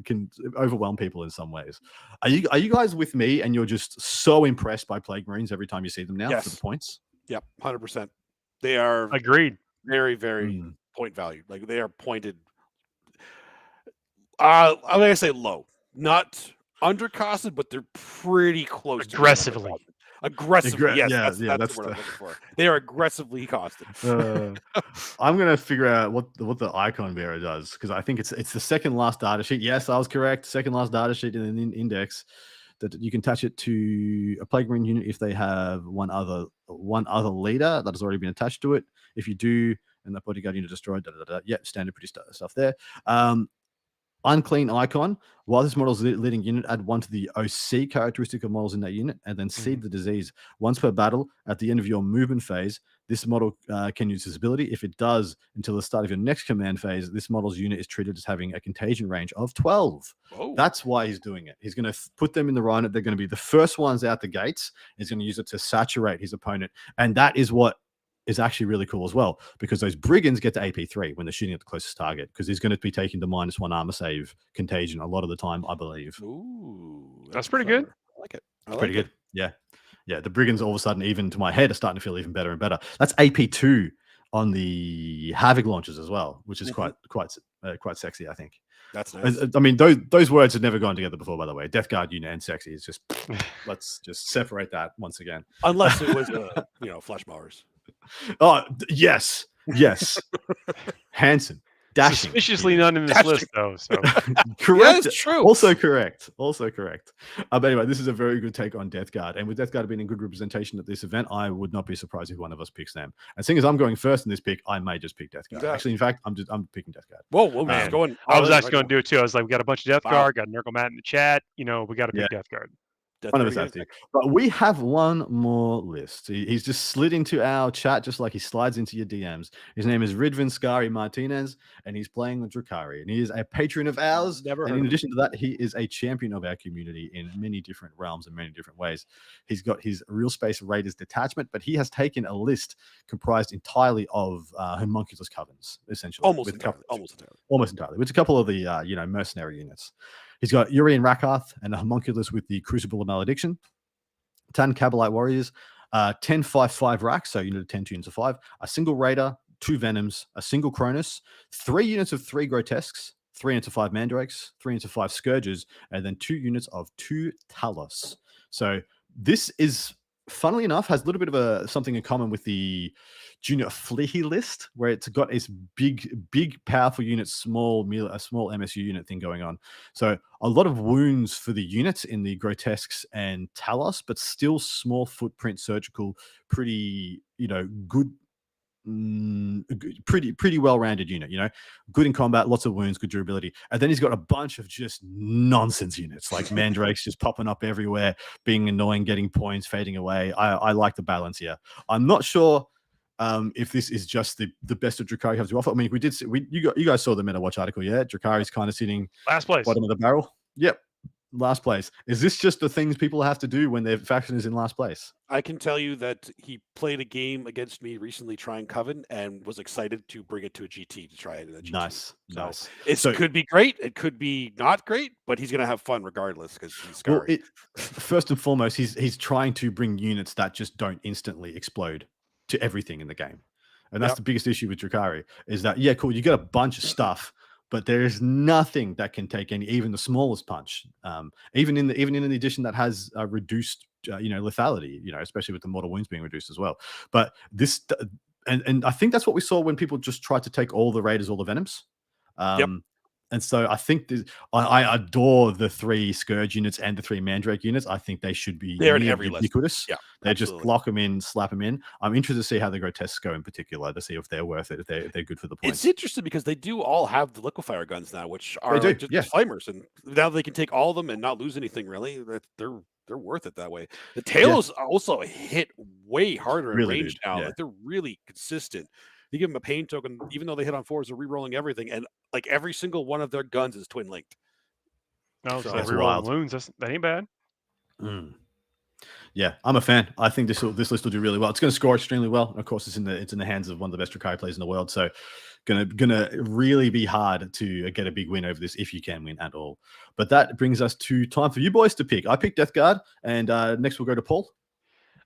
Speaker 2: can overwhelm people in some ways. Are you guys with me? And you're just so impressed by Plague Marines every time you see them now for the points?
Speaker 3: Yep, 100%. They are
Speaker 1: agreed.
Speaker 3: Very, very point value. Like they are pointed. I'm gonna say low. not undercosted, but they're pretty close.
Speaker 1: Aggressively.
Speaker 3: Aggressively, yes.
Speaker 2: Yeah,
Speaker 3: That's the word I'm looking for. They are aggressively costed.
Speaker 2: I'm gonna figure out what the icon bearer does, because I think it's the second last data sheet. Yes, I was correct. Second last data sheet in an index, that you can attach it to a plague marine unit if they have one other leader that has already been attached to it. If you do, and the bodyguard unit destroyed, yeah, standard pretty stuff there. Unclean icon. While this model is leading unit, add 1 to the OC characteristic of models in that unit, and then seed the disease. Once per battle, at the end of your movement phase, this model can use this ability. If it does until the start of your next command phase, this model's unit is treated as having a contagion range of 12.
Speaker 3: Whoa.
Speaker 2: That's why he's doing it. He's going to put them in the rhino. They're going to be the first ones out the gates. He's going to use it to saturate his opponent, and that is what is actually really cool as well, because those brigands get to AP3 when they're shooting at the closest target, because he's going to be taking the -1 armor save contagion a lot of the time, I believe.
Speaker 3: Ooh,
Speaker 1: That's pretty good.
Speaker 3: I like it.
Speaker 2: Pretty good. Yeah. The brigands all of a sudden, even to my head, are starting to feel even better and better. That's AP2 on the Havoc launches as well, which is quite sexy, I think.
Speaker 3: That's nice.
Speaker 2: I mean, those words had never gone together before, by the way. Death Guard unit and sexy is just let's just separate that once again.
Speaker 3: Unless it was flash mowers.
Speaker 2: Oh, yes. Handsome, dashing.
Speaker 1: Suspiciously none in this list, though. So
Speaker 2: correct.
Speaker 3: Yeah, that's true.
Speaker 2: Also correct. But anyway, this is a very good take on Death Guard, and with Death Guard being a good representation at this event, I would not be surprised if one of us picks them. And seeing as I'm going first in this pick, I may just pick Death Guard.
Speaker 3: Yeah.
Speaker 2: Actually, in fact, I'm picking Death Guard.
Speaker 3: Whoa, man. Going.
Speaker 1: I was actually going to do it too. I was like, we got a bunch of Death
Speaker 3: Wow.
Speaker 1: Guard, got Nurgle Matt in the chat. We got to pick Death Guard.
Speaker 2: One of us has to. But we have one more list. He's just slid into our chat just like he slides into your DMs. His name is Ridvan Skari Martinez, and he's playing with Drukhari. And he is a patron of ours. And in addition to that, he is a champion of our community in many different realms and many different ways. He's got his Real Space Raiders detachment, but he has taken a list comprised entirely of homunculus covens, essentially.
Speaker 3: Almost entirely.
Speaker 2: With a couple of the mercenary units. He's got Urian Rakath and a homunculus with the Crucible of Malediction, 10 Kabbalite warriors, 10 5/5 racks, so unit of 10, 2 units of 5, a single raider, 2 venoms, a single Cronus, 3 units of 3 grotesques, 3 units of 5 mandrakes, 3 units of 5 scourges, and then 2 units of 2 talos. So this is, funnily enough, has a little bit of something in common with the Junior Fleety list, where it's got its big, powerful unit, a small MSU unit thing going on. So a lot of wounds for the units in the grotesques and talos, but still small footprint, surgical, pretty, good. Pretty well-rounded unit, good in combat, lots of wounds, good durability. And then he's got a bunch of just nonsense units like mandrakes just popping up everywhere, being annoying, getting points, fading away. I like the balance here. I'm not sure if this is just the best that Drukhari has to offer. I mean, you guys saw the Meta Watch article, yeah? Drukhari's kind of sitting
Speaker 1: last place,
Speaker 2: bottom of the barrel. Yep. Last place. Is this just the things people have to do when their faction is in last place?
Speaker 3: I can tell you that he played a game against me recently trying Coven and was excited to bring it to a GT to try it in a GT.
Speaker 2: Nice.
Speaker 3: It could be great. It could be not great, but he's going to have fun regardless because he's scary.
Speaker 2: Well, first and foremost, he's trying to bring units that just don't instantly explode to everything in the game. And that's the biggest issue with Drukhari is that, yeah, cool, you got a bunch of stuff, but there is nothing that can take even the smallest punch. Even in the edition that has reduced, lethality, especially with the mortal wounds being reduced as well. But this, and I think that's what we saw when people just tried to take all the raiders, all the venoms. And so I think I adore the 3 Scourge units and the 3 Mandrake units. I think they should be
Speaker 3: in every
Speaker 2: ubiquitous.
Speaker 3: Yeah,
Speaker 2: they just lock them in, slap them in. I'm interested to see how the grotesques go in particular, to see if they're worth it, if they're good for the points.
Speaker 3: It's interesting because they do all have the liquefier guns now, which are just flamers, and now they can take all of them and not lose anything really. They're worth it that way. The tails also hit way harder in range now.
Speaker 2: Yeah.
Speaker 3: Like they're really consistent. You give them a pain token, even though they hit on 4s, they're re-rolling everything, and like every single one of their guns is twin linked.
Speaker 1: No, so that's wild. Wounds, that ain't bad.
Speaker 2: Yeah, I'm a fan. I think this list will do really well. It's going to score extremely well. And of course, it's in the hands of one of the best Drukhari players in the world. So, gonna really be hard to get a big win over this if you can win at all. But that brings us to time for you boys to pick. I picked Death Guard, and next we'll go to Paul.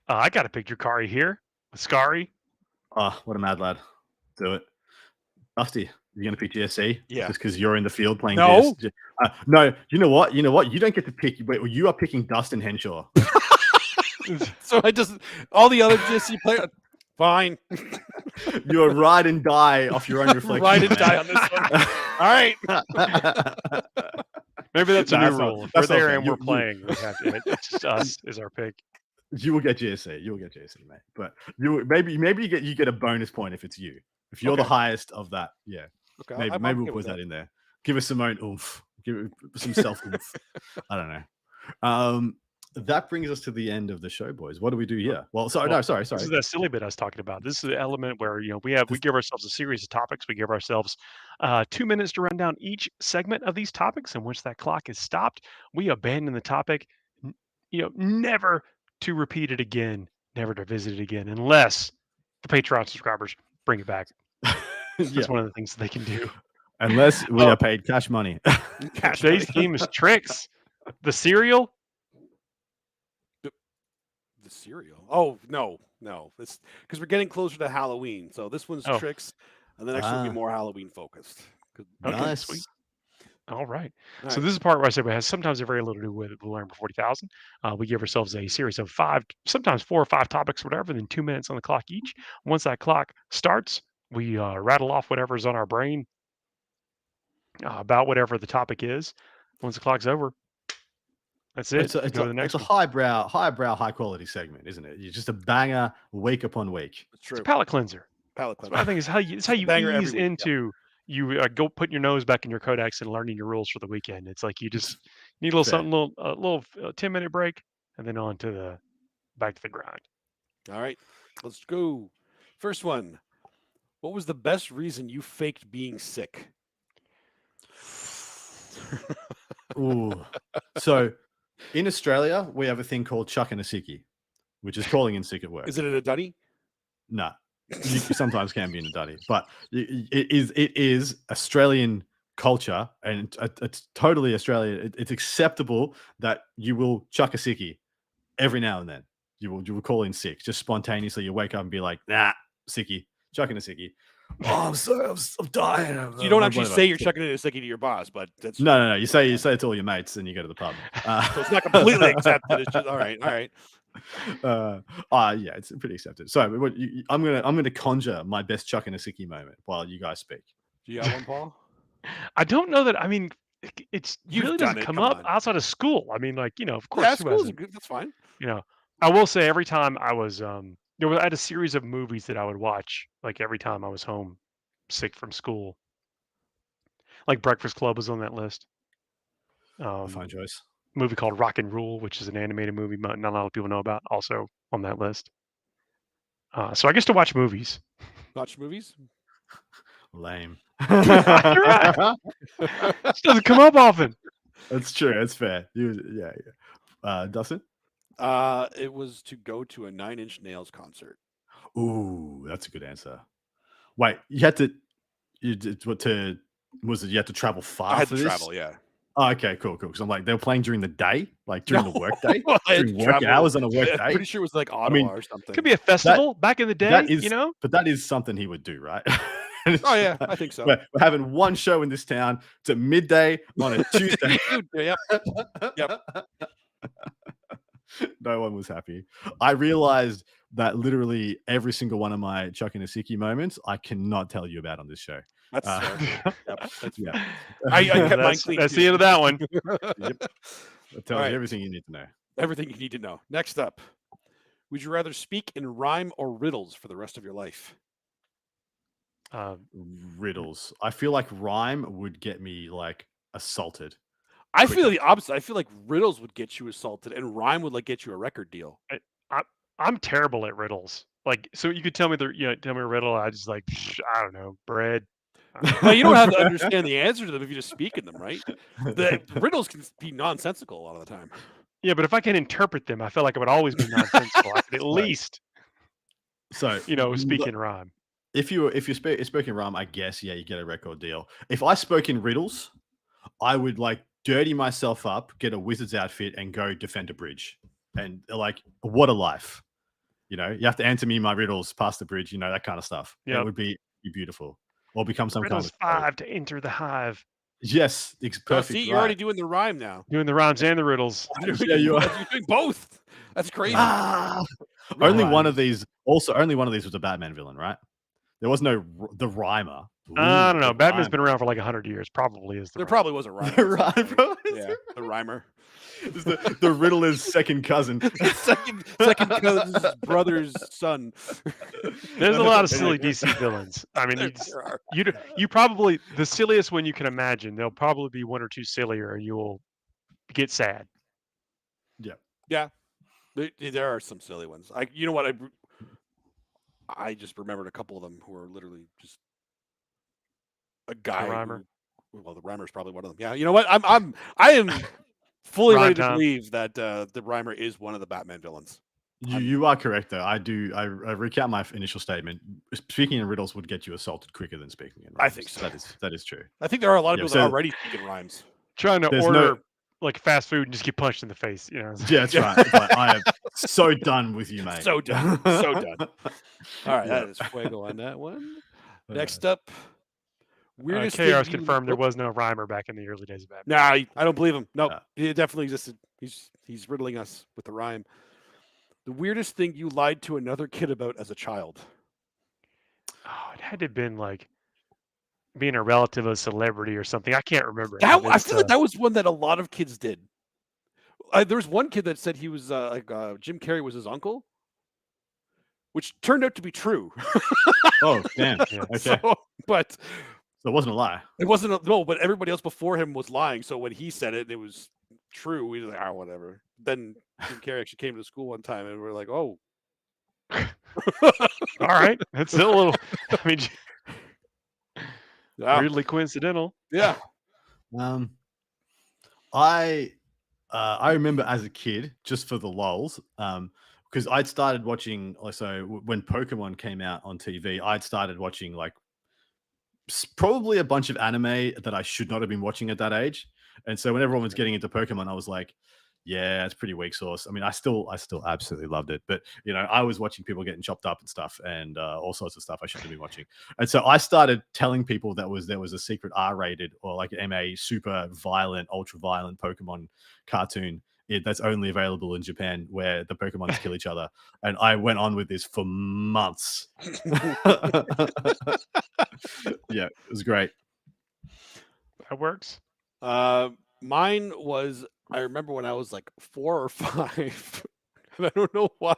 Speaker 1: I got to pick Drukhari here. Skari.
Speaker 2: Oh, what a mad lad! Do it, Dusty. You're gonna pick GSC?
Speaker 3: Yeah.
Speaker 2: Just because you're in the field playing
Speaker 3: No.
Speaker 2: GSC? No. You know what? You don't get to pick. Wait, you are picking Dustin Henshaw.
Speaker 3: So I just all the other GSC players. Fine.
Speaker 2: You are ride and die off your own reflection.
Speaker 3: Ride and die on this one. All right.
Speaker 1: Maybe that's a
Speaker 2: No,
Speaker 1: new
Speaker 2: that's not-
Speaker 1: rule. If
Speaker 2: that's
Speaker 1: we're
Speaker 2: not
Speaker 1: there
Speaker 2: fair.
Speaker 1: and we're playing, we have to, it's just us is our pick.
Speaker 2: You will get GSC. You will get GSC, mate. But maybe you get a bonus point if it's you. If you're the
Speaker 3: Okay.
Speaker 2: highest of that, yeah.
Speaker 3: Okay.
Speaker 2: Maybe
Speaker 3: I'm
Speaker 2: we'll
Speaker 3: okay
Speaker 2: put
Speaker 3: with
Speaker 2: that in there. Give us some own oomph. Give it some self oomph. I don't know. That brings us to the end of the show, boys. What do we do here? Well, sorry.
Speaker 1: This is
Speaker 2: Sorry.
Speaker 1: that silly bit I was talking about. This is the element where we give ourselves a series of topics. We give ourselves 2 minutes to run down each segment of these topics, and once that clock is stopped, we abandon the topic. Never to repeat it again, never to visit it again, unless the Patreon subscribers bring it back. That's one of the things that they can do.
Speaker 2: Unless we are paid cash money.
Speaker 1: Today's theme is tricks. The cereal.
Speaker 3: The cereal. Oh no. This because we're getting closer to Halloween. So this one's tricks, and the next one will be more Halloween focused.
Speaker 1: Okay,
Speaker 2: Nice.
Speaker 1: sweet. All right.
Speaker 3: All
Speaker 1: So
Speaker 3: right.
Speaker 1: this is the part where I say it has sometimes very little to do with Warhammer 40,000. We give ourselves a series of 5, sometimes 4 or 5 topics, whatever, then 2 minutes on the clock each. Once that clock starts, we rattle off whatever's on our brain about whatever the topic is. Once the clock's over, that's it.
Speaker 2: It's a
Speaker 1: Go to the next one.
Speaker 2: highbrow, high quality segment, isn't it? You're just a banger week upon week.
Speaker 3: It's true.
Speaker 1: It's a palate cleanser.
Speaker 3: Palette
Speaker 1: That's
Speaker 3: cleanser.
Speaker 1: what I think is how you
Speaker 3: banger every
Speaker 1: ease
Speaker 3: week, yeah.
Speaker 1: into you go putting your nose back in your codex and learning your rules for the weekend. It's like you just need a little
Speaker 2: Fair.
Speaker 1: something, a little 10-minute break, and then on to the back to the grind.
Speaker 3: All right. Let's go. First one. What was the best reason you faked being sick?
Speaker 2: Ooh. So in Australia, we have a thing called chucking a sickie, which is calling in sick at work.
Speaker 3: Is it in a dunny?
Speaker 2: No. You sometimes can be in a duddy, but it is Australian culture, and it's totally Australian. It's acceptable that you will chuck a sickie every now and then. You will call in sick just spontaneously. You wake up and be like, nah, sickie, chucking a sickie. Oh, I'm sorry, I'm dying.
Speaker 3: So you don't actually
Speaker 2: Whatever.
Speaker 3: say you're chucking in a sickie to your boss, but that's
Speaker 2: No. You say it to all your mates, and you go to the pub.
Speaker 3: so it's not completely accepted. It's just all right.
Speaker 2: Yeah, it's pretty accepted. So I'm gonna conjure my best chuck in a sickie moment while you guys speak.
Speaker 3: Do you have one, Paul?
Speaker 1: I don't know that. I mean, it's
Speaker 3: You've
Speaker 1: really
Speaker 3: done
Speaker 1: doesn't
Speaker 3: it,
Speaker 1: come
Speaker 3: come
Speaker 1: up
Speaker 3: on.
Speaker 1: outside of school. I mean, like of course,
Speaker 3: Yeah,
Speaker 1: who
Speaker 3: school's
Speaker 1: hasn't?
Speaker 3: good. That's fine.
Speaker 1: I will say every time I was I had a series of movies that I would watch like every time I was home sick from school. Like Breakfast Club was on that list.
Speaker 2: Fine choice.
Speaker 1: Movie called Rock and Rule, which is an animated movie not a lot of people know about, also on that list. So I guess to watch movies.
Speaker 3: Watch movies.
Speaker 2: Lame.
Speaker 1: You're right. This doesn't come up often.
Speaker 2: That's true. That's fair. Yeah. Dustin?
Speaker 3: It was to go to a 9 Inch Nails concert.
Speaker 2: Ooh, that's a good answer. Wait, you had to you had to travel far
Speaker 3: I had
Speaker 2: for
Speaker 3: to
Speaker 2: this?
Speaker 3: travel, yeah.
Speaker 2: Oh, okay, cool. Because I'm like, they were playing during the day, like during the work day,
Speaker 3: I had
Speaker 2: during
Speaker 3: to
Speaker 2: work
Speaker 3: travel.
Speaker 2: hours on a work
Speaker 3: I'm
Speaker 2: day.
Speaker 3: pretty sure it was like Ottawa
Speaker 2: mean,
Speaker 3: or something.
Speaker 1: Could be a festival back in the day,
Speaker 2: That is,
Speaker 1: you know?
Speaker 2: but that is something he would do, right?
Speaker 3: Oh yeah, I think so.
Speaker 2: We're having one show in this town. It's at midday on a Tuesday.
Speaker 3: Yep.
Speaker 2: No one was happy. I realized that literally every single one of my chuck in a sickie moments, I cannot tell you about on this show.
Speaker 3: That's fair. Yep, that's
Speaker 2: Yeah.
Speaker 3: I kept mine
Speaker 1: That's
Speaker 3: clean
Speaker 1: the
Speaker 3: too.
Speaker 1: end of that one.
Speaker 2: Yep. That tells
Speaker 3: Alright.
Speaker 2: you everything you need to know.
Speaker 3: Everything you need to know. Next up, would you rather speak in rhyme or riddles for the rest of your life?
Speaker 2: Riddles. I feel like rhyme would get me like assaulted.
Speaker 3: I feel the opposite. I feel like riddles would get you assaulted, and rhyme would like get you a record deal.
Speaker 1: I'm terrible at riddles. Like, so you could tell me tell me a riddle. I just like, I don't know, bread.
Speaker 3: Well, you don't have to understand the answer to them if you just speak in them, right? The riddles can be nonsensical a lot of the time.
Speaker 1: Yeah, but if I can interpret them, I feel like it would always be nonsensical. I could at least,
Speaker 2: So
Speaker 1: speak in rhyme.
Speaker 2: if you spoke in rhyme, I guess you get a record deal. If I spoke in riddles, I would like dirty myself up, get a wizard's outfit, and go defend a bridge. And like, what a life! You have to answer me my riddles, pass the bridge, that kind of stuff.
Speaker 1: Yeah,
Speaker 2: it would be beautiful. or become some
Speaker 1: Riddles
Speaker 2: kind of
Speaker 1: 5 to enter the hive.
Speaker 2: Yes, it's perfect.
Speaker 3: See, you're already doing the rhyme now.
Speaker 1: Doing the rhymes and the riddles.
Speaker 2: Yeah, you are.
Speaker 3: You're doing both. That's crazy.
Speaker 2: Only one
Speaker 1: Rhymes.
Speaker 2: of these. Also, only one of these was a Batman villain, right? There was no the rhymer.
Speaker 1: I don't know.
Speaker 2: the
Speaker 1: Batman's
Speaker 2: rhymer.
Speaker 1: been around for like 100 years. Probably is the
Speaker 3: There
Speaker 1: rhyme.
Speaker 3: probably was a rhymer.
Speaker 2: The rhymer.
Speaker 3: Yeah, the rhymer.
Speaker 2: It's the Riddler's second cousin.
Speaker 3: second cousin's brother's son.
Speaker 1: There's a lot of silly DC villains. I mean, you probably the silliest one you can imagine. There'll probably be one or two sillier, and you'll get sad.
Speaker 3: Yeah, there are some silly ones. You know what? I just remembered a couple of them who are literally just a guy.
Speaker 1: The rhymer.
Speaker 3: Well, the rhymer's probably one of them. Yeah, you know what? I am fully
Speaker 1: Rhyme
Speaker 3: ready to
Speaker 1: time.
Speaker 3: believe that the rhymer is one of the Batman villains.
Speaker 2: You are correct, though. I recount my initial statement. Speaking in riddles would get you assaulted quicker than speaking in rhymes.
Speaker 3: I think so.
Speaker 2: That is true.
Speaker 3: I think there are a lot of
Speaker 2: Yeah,
Speaker 3: people
Speaker 2: so-
Speaker 3: that already speak in rhymes.
Speaker 1: Trying to
Speaker 2: There's
Speaker 1: order like fast food and just get punched in the face. You know.
Speaker 2: Yeah, that's right. It's like, I am so done with you, mate.
Speaker 3: So done. So done. All right,
Speaker 2: Yeah.
Speaker 3: that is fuego on that one. Next up, weirdest
Speaker 1: KR's
Speaker 3: thing you-
Speaker 1: confirmed there was no rhymer back in the early days of Batman.
Speaker 3: Nah, I don't believe him. No,
Speaker 2: Yeah.
Speaker 3: he definitely existed. He's riddling us with the rhyme. The weirdest thing you lied to another kid about as a child.
Speaker 1: Oh, it had to have been like being a relative of a celebrity or something. I can't remember.
Speaker 3: I feel like that was one that a lot of kids did. There was one kid that said he was Jim Carrey was his uncle, which turned out to be true.
Speaker 2: Oh, damn.
Speaker 1: Yeah.
Speaker 2: Okay.
Speaker 3: So, but
Speaker 2: So it wasn't a lie.
Speaker 3: it wasn't no. But everybody else before him was lying. So when he said it, it was true. We were like, whatever. Then Jim Carrey actually came to school one time, and we are like, oh.
Speaker 1: All right. That's still a little, I mean,
Speaker 3: Yeah.
Speaker 1: weirdly coincidental.
Speaker 3: Yeah.
Speaker 2: I remember as a kid, just for the lulz, because I'd started watching. So when Pokemon came out on TV, I'd started watching like probably a bunch of anime that I should not have been watching at that age. And so when everyone was getting into Pokemon, I was like, yeah, it's pretty weak sauce. I mean, I still absolutely loved it, but you know, I was watching people getting chopped up and stuff, and all sorts of stuff I shouldn't have been watching. And so I started telling people there was a secret R-rated or like MA super violent, ultra violent Pokemon cartoon that's only available in Japan, where the Pokemons kill each other. And I went on with this for months. Yeah, it was great.
Speaker 1: That works.
Speaker 3: Mine was, I remember when I was like 4 or 5, and I don't know why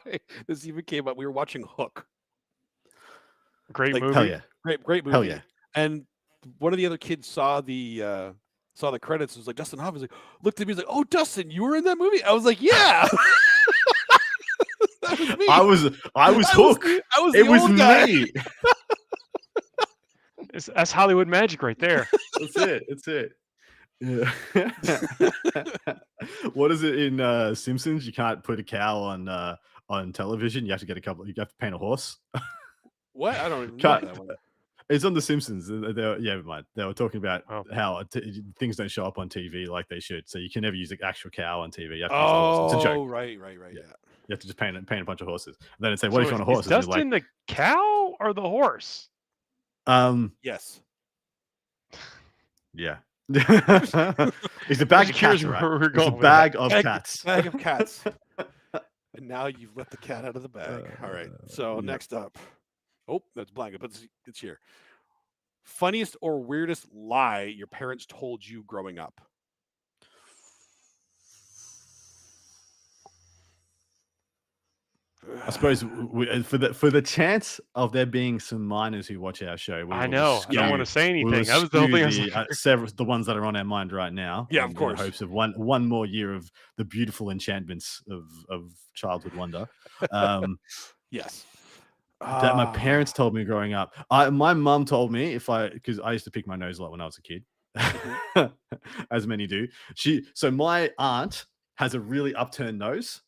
Speaker 3: this even came up. We were watching Hook.
Speaker 1: Great
Speaker 3: Like,
Speaker 1: movie.
Speaker 2: Hell yeah.
Speaker 3: Great movie.
Speaker 2: Hell yeah.
Speaker 3: And one of the other kids saw the credits. It was like Dustin Hoff was like, looked at me, he's like, "Oh, Dustin, you were in that movie?" I was like, "Yeah." That was me.
Speaker 2: I was Hook.
Speaker 3: I was the
Speaker 2: It was
Speaker 3: old guy.
Speaker 2: me.
Speaker 1: That's Hollywood magic right there.
Speaker 2: That's it. It's it. Yeah. What is it in Simpsons? You can't put a cow on television. You have to get you have to paint a horse.
Speaker 3: What? I don't even know
Speaker 2: Can't-
Speaker 3: that one.
Speaker 2: It's on The Simpsons. Never mind. They were talking about
Speaker 1: Oh.
Speaker 2: how things don't show up on TV like they should. So you can never use the actual cow on TV. You have to use a horse. It's a joke.
Speaker 3: Oh, right.
Speaker 2: Yeah.
Speaker 3: Yeah.
Speaker 2: You have to just paint a bunch of horses. And then it'd say, "What if
Speaker 1: So
Speaker 2: you want a horse?"
Speaker 1: is
Speaker 2: And you're
Speaker 1: Dustin the cow or the horse?
Speaker 2: like,
Speaker 3: Yes.
Speaker 2: yeah. It's a bag of
Speaker 1: Curious
Speaker 2: cats, right?
Speaker 1: where we're
Speaker 2: It's
Speaker 1: going
Speaker 2: a
Speaker 1: with
Speaker 2: bag of
Speaker 3: Bag-
Speaker 2: cats.
Speaker 3: Bag of cats. And now you've let the cat out of the bag. All right. So
Speaker 2: yeah.
Speaker 3: next up. Oh, that's blank, but it's here. Funniest or weirdest lie your parents told you growing up?
Speaker 2: I suppose for the chance of there being some minors who watch our show, we
Speaker 1: I
Speaker 2: will
Speaker 1: know. I don't want to say
Speaker 2: we will
Speaker 1: anything. That was the whole thing. I was
Speaker 2: skew
Speaker 1: like,
Speaker 2: the ones that are on our mind right now.
Speaker 3: Yeah, of
Speaker 2: in
Speaker 3: course.
Speaker 2: hopes of one more year of the beautiful enchantments of childhood wonder.
Speaker 3: Yes.
Speaker 2: That my parents told me growing up. My mum told me because I used to pick my nose a lot when I was a kid, as many do. So my aunt has a really upturned nose.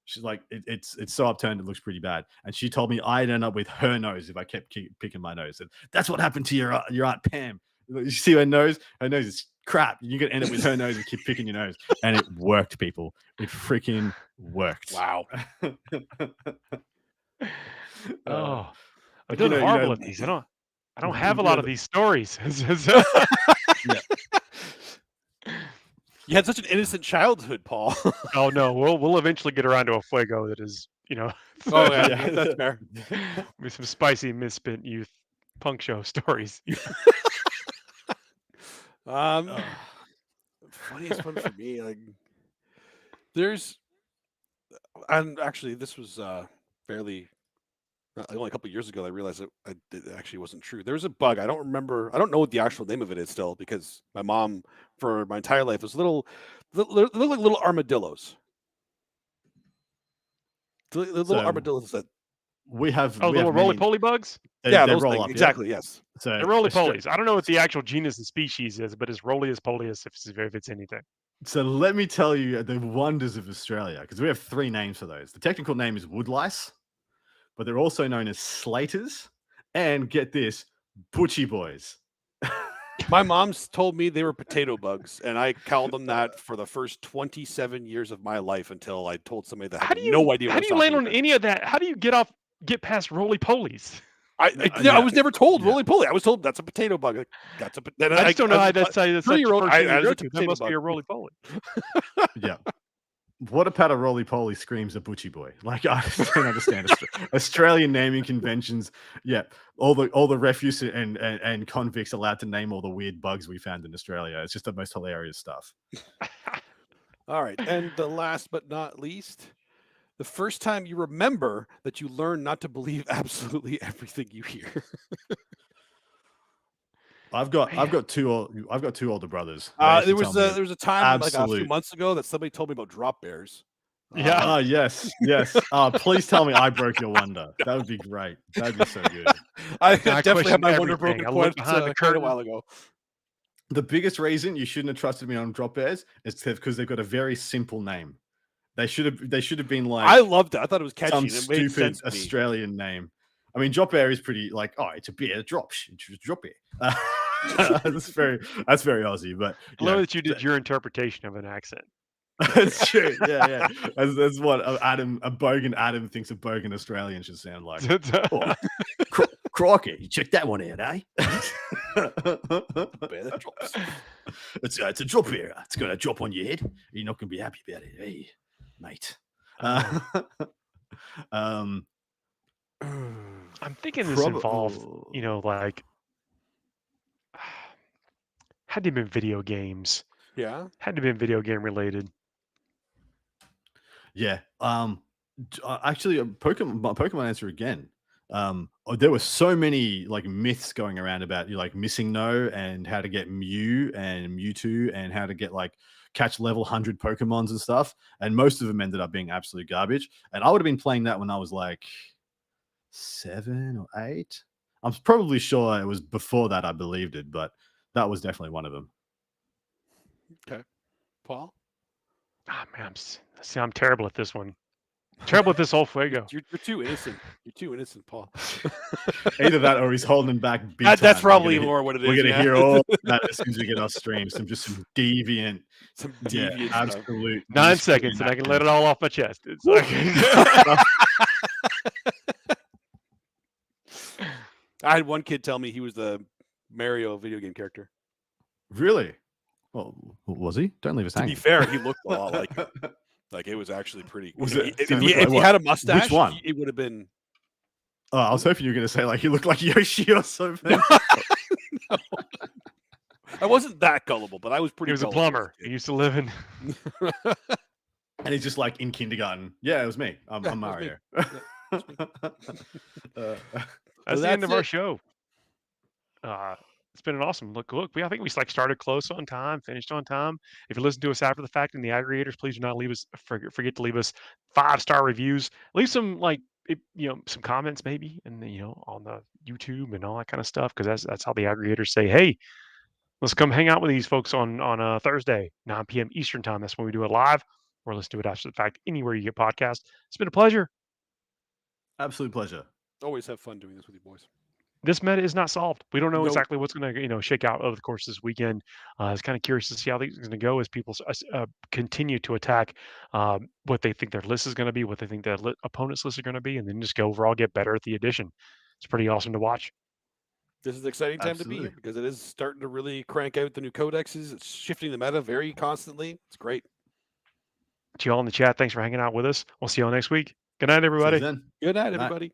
Speaker 2: She's like, it's so upturned it looks pretty bad. And she told me I'd end up with her nose if I kept picking my nose. And that's what happened to your aunt Pam. You see her nose? Her nose is crap. You're gonna end up with her nose and keep picking your nose. And it worked, people. It freaking worked.
Speaker 3: Wow.
Speaker 1: oh, I'm
Speaker 2: but
Speaker 1: doing
Speaker 2: you know-
Speaker 1: horrible at these. I don't. I don't have a lot of these stories.
Speaker 2: Yeah.
Speaker 3: You had such an innocent childhood, Paul.
Speaker 1: Oh no, we'll eventually get around to a fuego that is,
Speaker 3: Oh yeah,
Speaker 2: Yeah.
Speaker 3: that's fair.
Speaker 1: with some spicy misspent youth punk show stories.
Speaker 3: Funniest one for me, like there's, and actually this was fairly only a couple years ago. I realized it actually wasn't true. There was a bug. I don't know what the actual name of it is still, because my mom, for my entire life, was look like little armadillos. Little
Speaker 2: So
Speaker 3: armadillos that
Speaker 2: we have
Speaker 1: Oh,
Speaker 2: we
Speaker 1: little
Speaker 2: have
Speaker 1: roly
Speaker 2: many,
Speaker 1: poly bugs?
Speaker 3: yeah,
Speaker 2: they
Speaker 3: those
Speaker 2: roll
Speaker 3: things.
Speaker 2: up, yeah?
Speaker 3: Exactly, yes.
Speaker 2: So
Speaker 1: They're roly
Speaker 2: Austra-
Speaker 1: polies. I don't know what the actual genus and species is, but it's roly as polius if it's anything.
Speaker 2: So let me tell you the wonders of Australia, because we have 3 names for those. The technical name is woodlice, but they're also known as slaters, and get this, butchie boys.
Speaker 3: My mom's told me they were potato bugs, and I called them that for the first 27 years of my life until I told somebody that had no idea what
Speaker 1: How
Speaker 3: I
Speaker 1: do
Speaker 3: was
Speaker 1: you land
Speaker 3: talking
Speaker 1: on
Speaker 3: about.
Speaker 1: any of that? How do you get past roly polies?
Speaker 3: I was never told
Speaker 2: Yeah.
Speaker 3: roly poly. I was told that's a potato bug. Like, that's a. Then
Speaker 1: I just don't know how that's such a
Speaker 3: 3-year-old.
Speaker 1: first thing to
Speaker 3: I
Speaker 1: go
Speaker 3: was
Speaker 1: to.
Speaker 3: a
Speaker 1: That
Speaker 3: potato
Speaker 1: must be
Speaker 3: bug.
Speaker 1: a roly poly.
Speaker 2: Yeah. What about a roly poly screams a butchie boy? Like, I don't understand Australian naming conventions. Yeah, all the refuse and convicts allowed to name all the weird bugs we found in Australia. It's just the most hilarious stuff.
Speaker 3: All right, and the last but not least, the first time you remember that you learned not to believe absolutely everything you hear.
Speaker 2: I've got two older brothers.
Speaker 3: There was a time like a few
Speaker 2: absolute.
Speaker 3: months ago that somebody told me about drop bears.
Speaker 1: Yeah.
Speaker 2: Oh yes. Please tell me I broke your wonder. That would be great. That'd be so good.
Speaker 3: I
Speaker 1: I
Speaker 3: definitely had
Speaker 1: question
Speaker 3: my wonder
Speaker 1: everything.
Speaker 3: broken
Speaker 1: I look
Speaker 3: quite
Speaker 1: behind the
Speaker 3: quite a
Speaker 1: curtain.
Speaker 3: while ago.
Speaker 2: The biggest reason you shouldn't have trusted me on drop bears is because they've got a very simple name. They should have been like,
Speaker 3: I loved it. I thought it was catchy.
Speaker 2: some
Speaker 3: And it made
Speaker 2: stupid
Speaker 3: sense to me.
Speaker 2: Australian name. I mean, drop bear is pretty like, oh, it's a beer drops. It's a drop bear. That's very Aussie. But
Speaker 1: I love that you did your interpretation of an accent.
Speaker 2: that's true. Yeah. That's what a bogan Adam thinks a bogan Australian should sound like. Oh, crikey, you check that one out, eh?
Speaker 3: Bear that drops.
Speaker 2: It's a drop bear. It's gonna drop on your head. You're not gonna be happy about it, hey, mate.
Speaker 1: I'm thinking this involved, like had to have been video games.
Speaker 3: Yeah.
Speaker 1: Had to have been video game related.
Speaker 2: Yeah. Actually, Pokemon answer again. There were so many like myths going around about you like missing no and how to get Mew and Mewtwo and how to get like catch level 100 Pokemons and stuff. And most of them ended up being absolute garbage. And I would have been playing that when I was like 7 or 8. I'm probably sure it was before that I believed it, but that was definitely one of them.
Speaker 3: Okay. Paul?
Speaker 1: Ah, man, I'm terrible at this one. Terrible at this whole fuego.
Speaker 3: You're too innocent. You're too innocent, Paul.
Speaker 2: Either that or he's holding back big
Speaker 3: That's
Speaker 2: time.
Speaker 3: probably more what it is.
Speaker 2: We're going to
Speaker 3: yeah.
Speaker 2: hear all that as soon as we get off stream. Some deviant,
Speaker 3: Some deviant stuff.
Speaker 2: absolute
Speaker 1: 9 seconds, and I can let it all off my chest. It's like
Speaker 3: I had one kid tell me he was the Mario video game character.
Speaker 2: Really? Well, was he? Don't leave us
Speaker 3: To
Speaker 2: hanging.
Speaker 3: be fair, he looked a lot like him. Like it was actually pretty.
Speaker 2: Was
Speaker 3: If
Speaker 2: it-
Speaker 3: he-
Speaker 2: so
Speaker 3: if
Speaker 2: he
Speaker 3: he,
Speaker 2: looked like
Speaker 3: if he
Speaker 2: what?
Speaker 3: had a mustache,
Speaker 2: one?
Speaker 3: it would have been.
Speaker 2: Oh, I was hoping you were going to say like he looked like Yoshi or something.
Speaker 3: No. I wasn't that gullible, but I was pretty.
Speaker 1: he was a
Speaker 3: gullible as
Speaker 1: plumber.
Speaker 3: kid.
Speaker 1: He used to live in.
Speaker 2: And he's just like in kindergarten. Yeah, it was me. I'm
Speaker 3: Yeah, it was me.
Speaker 2: Mario.
Speaker 1: That's the end
Speaker 3: that's
Speaker 1: of our
Speaker 3: it.
Speaker 1: show. It's been an awesome look. I think we like started close on time, finished on time. If you listen to us after the fact in the aggregators, please do not forget to leave us 5-star reviews. Leave some some comments maybe, and on the YouTube and all that kind of stuff, because that's how the aggregators say, hey, let's come hang out with these folks on a Thursday, 9 p.m. Eastern time. That's when we do it live, or let's do it after the fact anywhere you get podcasts. It's been a pleasure.
Speaker 2: Absolute pleasure.
Speaker 3: Always have fun doing this with you boys.
Speaker 1: This meta is not solved. We don't know
Speaker 3: Nope.
Speaker 1: exactly what's going to shake out over the course of this weekend. I was kind of curious to see how these are going to go as people continue to attack what they think their list is going to be, what they think their opponent's list are going to be, and then just go overall get better at the addition. It's pretty awesome to watch.
Speaker 3: This is an exciting time to be here
Speaker 2: Absolutely.
Speaker 3: because it is starting to really crank out the new codexes. It's shifting the meta very constantly. It's great.
Speaker 1: To you all in the chat, thanks for hanging out with us. We'll see you all next week. Good night,
Speaker 2: See you
Speaker 1: everybody.
Speaker 2: then.
Speaker 3: Good night,
Speaker 2: Night.
Speaker 3: everybody.